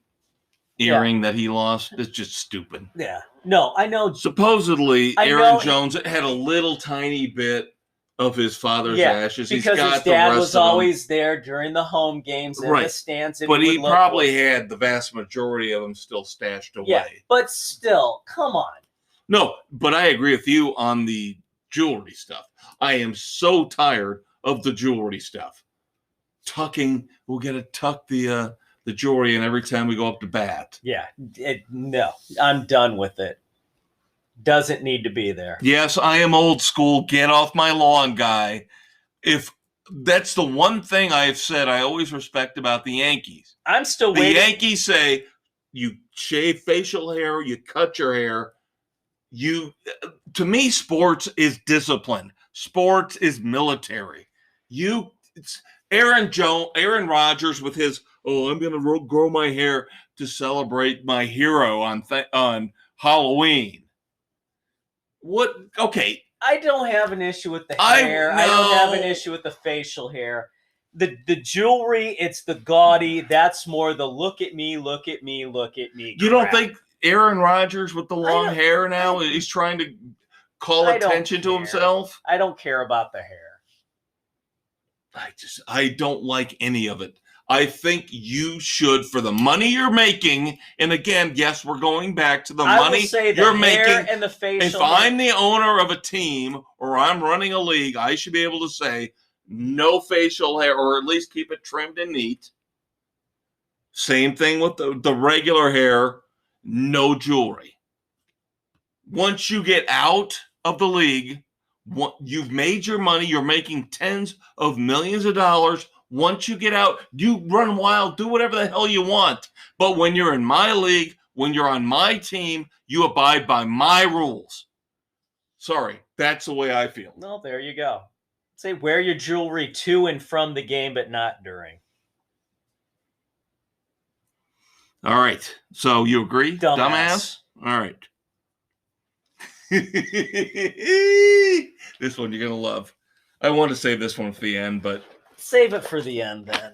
earring that he lost. It's just stupid. Yeah. No, I know. Supposedly, Aaron Jones had a little tiny bit of his father's ashes. Because his dad was always there during the home games in the stands. But he probably had the vast majority of them still stashed away. Yeah, but still, come on. No, but I agree with you on the jewelry stuff. I am so tired of the jewelry stuff. Tucking, we'll get to tuck the jewelry in every time we go up to bat. Yeah, no, I'm done with it. Doesn't need to be there. Yes, I am old school. Get off my lawn, guy. If that's the one thing I've said I always respect about the Yankees. I'm still waiting. The Yankees say you shave facial hair, you cut your hair. To me, sports is discipline. Sports is military. Aaron Rodgers with his, I'm going to grow my hair to celebrate my hero on Halloween. What? Okay. I don't have an issue with the hair. I don't have an issue with the facial hair. The jewelry, it's the gaudy. That's more the look at me, look at me, look at me. You don't think Aaron Rodgers with the long hair now, he's trying to call attention to himself? I don't care about the hair. I don't like any of it. I think you should, for the money you're making, and again, yes, we're going back to the money you're making. And the facial if I'm the owner of a team or I'm running a league, I should be able to say no facial hair, or at least keep it trimmed and neat. Same thing with the regular hair, no jewelry. Once you get out of the league, you've made your money, you're making tens of millions of dollars. Once you get out, you run wild, do whatever the hell you want. But when you're in my league, when you're on my team, you abide by my rules. Sorry, that's the way I feel. Well, there you go. Say wear your jewelry to and from the game, but not during. All right. So you agree? Dumbass. All right. This one you're going to love. I want to save this one for the end, but... Save it for the end, then.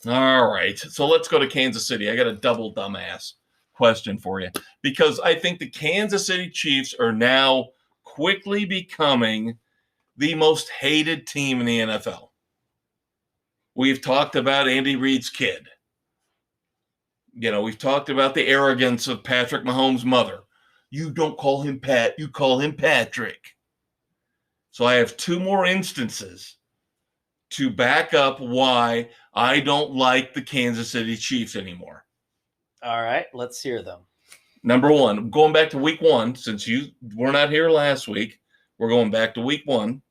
All right. So let's go to Kansas City. I got a double dumbass question for you, because I think the Kansas City Chiefs are now quickly becoming the most hated team in the NFL. We've talked about Andy Reid's kid. We've talked about the arrogance of Patrick Mahomes' mother. You don't call him Pat, you call him Patrick. So I have two more instances to back up why I don't like the Kansas City Chiefs anymore. All right, let's hear them. Number one, going back to week one, since you were not here last week, we're going back to week one.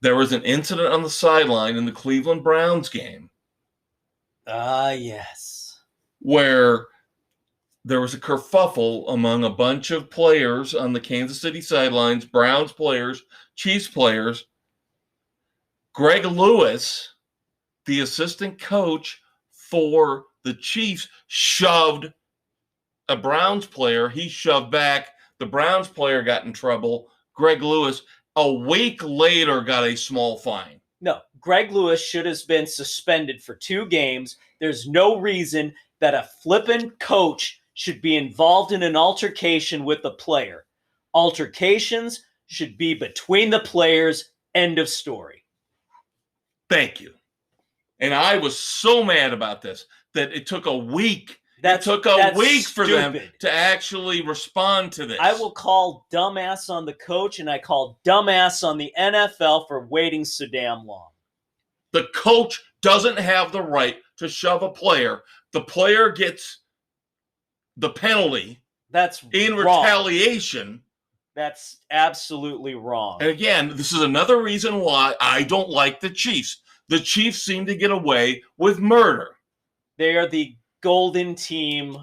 There was an incident on the sideline in the Cleveland Browns game. Yes. Where there was a kerfuffle among a bunch of players on the Kansas City sidelines, Browns players, Chiefs players. Greg Lewis, the assistant coach for the Chiefs, shoved a Browns player. He shoved back. The Browns player got in trouble. Greg Lewis, a week later, got a small fine. No, Greg Lewis should have been suspended for 2 games. There's no reason that a flippin' coach should be involved in an altercation with the player. Altercations should be between the players. End of story. Thank you. And I was so mad about this that it took a week. It took a week for them to actually respond to this. I will call dumbass on the coach, and I call dumbass on the NFL for waiting so damn long. The coach doesn't have the right to shove a player. The player gets the penalty. That's in wrong. Retaliation. That's absolutely wrong. And again, this is another reason why I don't like the Chiefs. The Chiefs seem to get away with murder. They are the golden team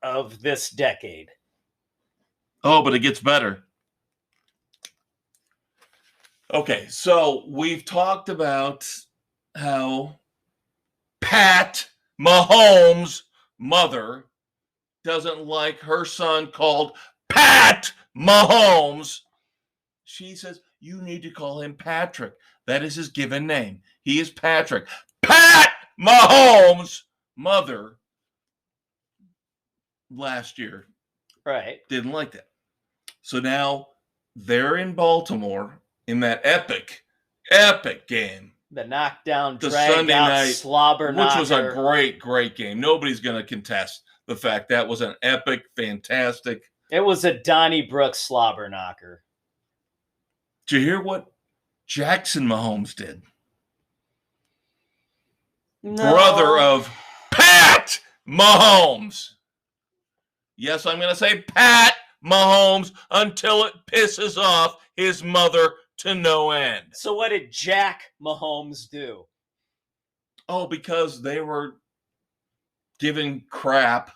of this decade. Oh, but it gets better. Okay, so we've talked about how Pat Mahomes' mother doesn't like her son called Pat Mahomes. She says, you need to call him Patrick. That is his given name. He is Patrick. Pat Mahomes' mother last year didn't like that. So now they're in Baltimore in that epic game. The knockdown, The drag Sunday out, night, slobber which knocker. was a great game. Nobody's going to contest the fact that was an epic, fantastic. It was a Donnybrook slobber knocker. Did you hear what Jackson Mahomes did? No. Brother of Pat Mahomes. Yes, I'm going to say Pat Mahomes until it pisses off his mother to no end. So what did Jack Mahomes do? Oh, because they were giving crap,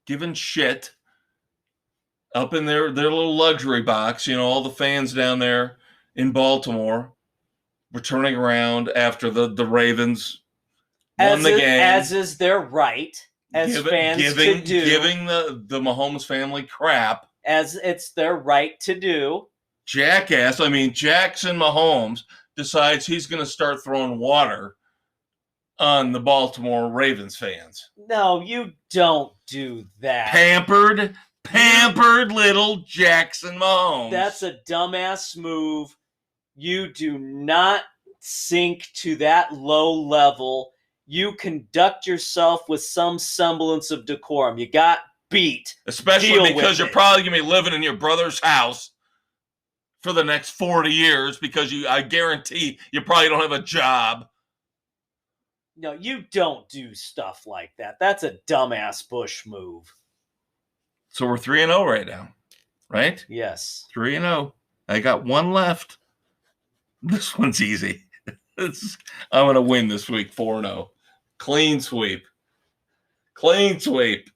giving shit up in their little luxury box. You know, all the fans down there in Baltimore were turning around after the Ravens won the game. As is their right, as fans to do. Giving the Mahomes family crap. As it's their right to do. Jackass. I mean, Jackson Mahomes decides he's going to start throwing water on the Baltimore Ravens fans. No, you don't do that. Pampered little Jackson Mahomes. That's a dumbass move. You do not sink to that low level. You conduct yourself with some semblance of decorum. You got beat. Especially because you're probably going to be living in your brother's house for the next 40 years because I guarantee you probably don't have a job. No, you don't do stuff like that. That's a dumbass Bush move. So we're 3-0 right now, right? Yes. 3-0. I got one left. This one's easy. I'm going to win this week 4-0. Clean sweep. Clean sweep.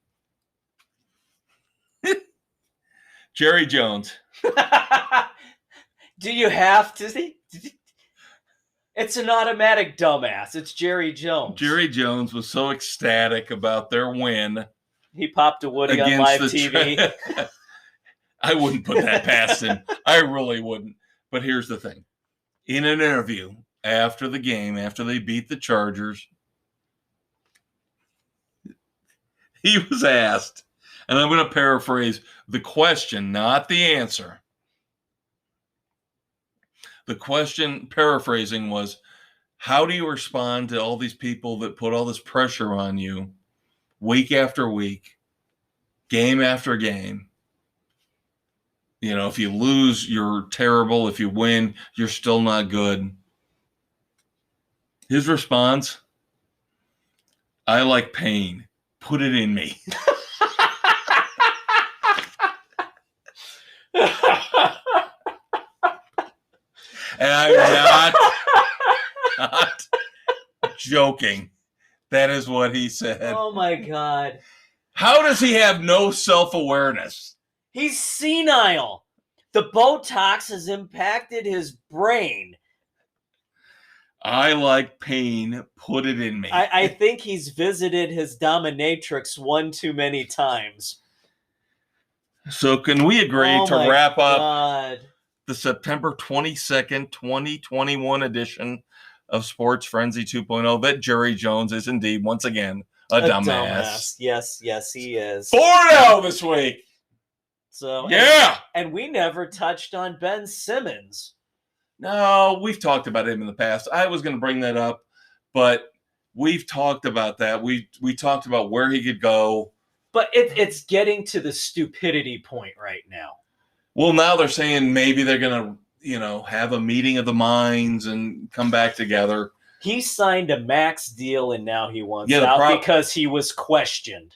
Jerry Jones. Do you have to see? It's an automatic dumbass. It's Jerry Jones. Jerry Jones was so ecstatic about their win. He popped a Woody on live TV. I wouldn't put that past him. I really wouldn't. But here's the thing. In an interview after the game, after they beat the Chargers, he was asked, and I'm going to paraphrase the question, not the answer. The question, paraphrasing, was, how do you respond to all these people that put all this pressure on you week after week, game after game? You know, if you lose, you're terrible. If you win, you're still not good. His response, I like pain. Put it in me. And I'm not joking. That is what he said. Oh my God. How does he have no self-awareness? He's senile. The Botox has impacted his brain. I like pain. Put it in me. I think he's visited his dominatrix one too many times. So can we agree to wrap up the September 22nd, 2021 edition of Sports Frenzy 2.0 that Jerry Jones is indeed, once again, a dumbass. Yes, he is. 4-0 this week. So yeah. And we never touched on Ben Simmons. No, we've talked about him in the past. I was going to bring that up, but we've talked about that. We talked about where he could go. But it's getting to the stupidity point right now. Well, now they're saying maybe they're going to, have a meeting of the minds and come back together. He signed a max deal and now he wants out because he was questioned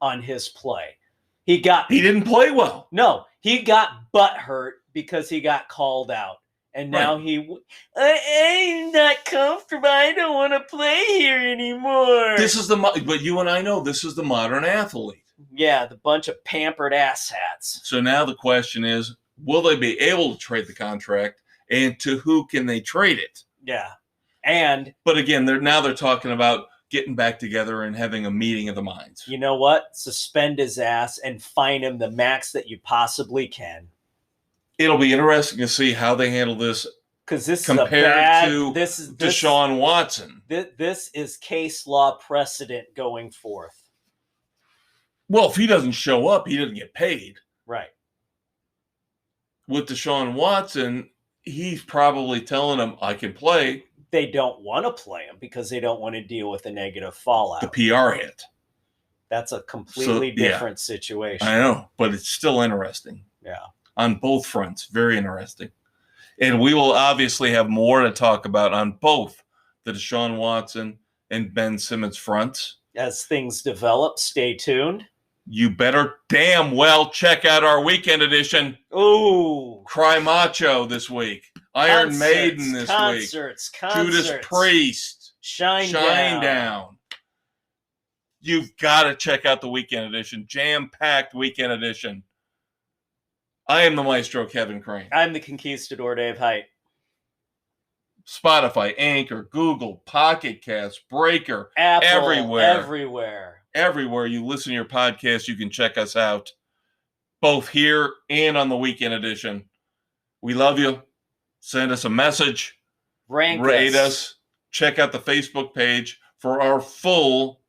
on his play. He didn't play well. No, he got butt hurt because he got called out. And now I'm not comfortable. I don't want to play here anymore. But you and I know this is the modern athlete. Yeah, the bunch of pampered asshats. So now the question is, will they be able to trade the contract, and to who can they trade it? Yeah, but again, they're talking about getting back together and having a meeting of the minds. You know what? Suspend his ass and fine him the max that you possibly can. It'll be interesting to see how they handle this, because this compared to Deshaun Watson. This is case law precedent going forth. Well, if he doesn't show up, he doesn't get paid. Right. With Deshaun Watson, he's probably telling them, I can play. They don't want to play him because they don't want to deal with the negative fallout. The PR hit. That's a completely different situation. I know, but it's still interesting. Yeah. On both fronts. Very interesting. And we will obviously have more to talk about on both the Deshaun Watson and Ben Simmons fronts. As things develop, stay tuned. You better damn well check out our weekend edition. Ooh. Cry Macho this week. Iron Maiden this week. Judas Priest. Shine down. You've got to check out the weekend edition. Jam-packed weekend edition. I am the Maestro, Kevin Crane. I'm the Conquistador, Dave Height. Spotify, Anchor, Google, Pocket Cast, Breaker, Apple, everywhere. Everywhere you listen to your podcast, you can check us out, both here and on the weekend edition. We love you. Send us a message. Rate us. Check out the Facebook page for our full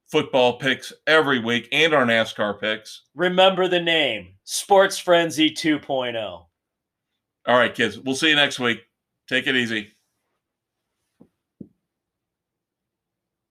football picks every week and our NASCAR picks. Remember the name, Sports Frenzy 2.0. All right, kids. We'll see you next week. Take it easy.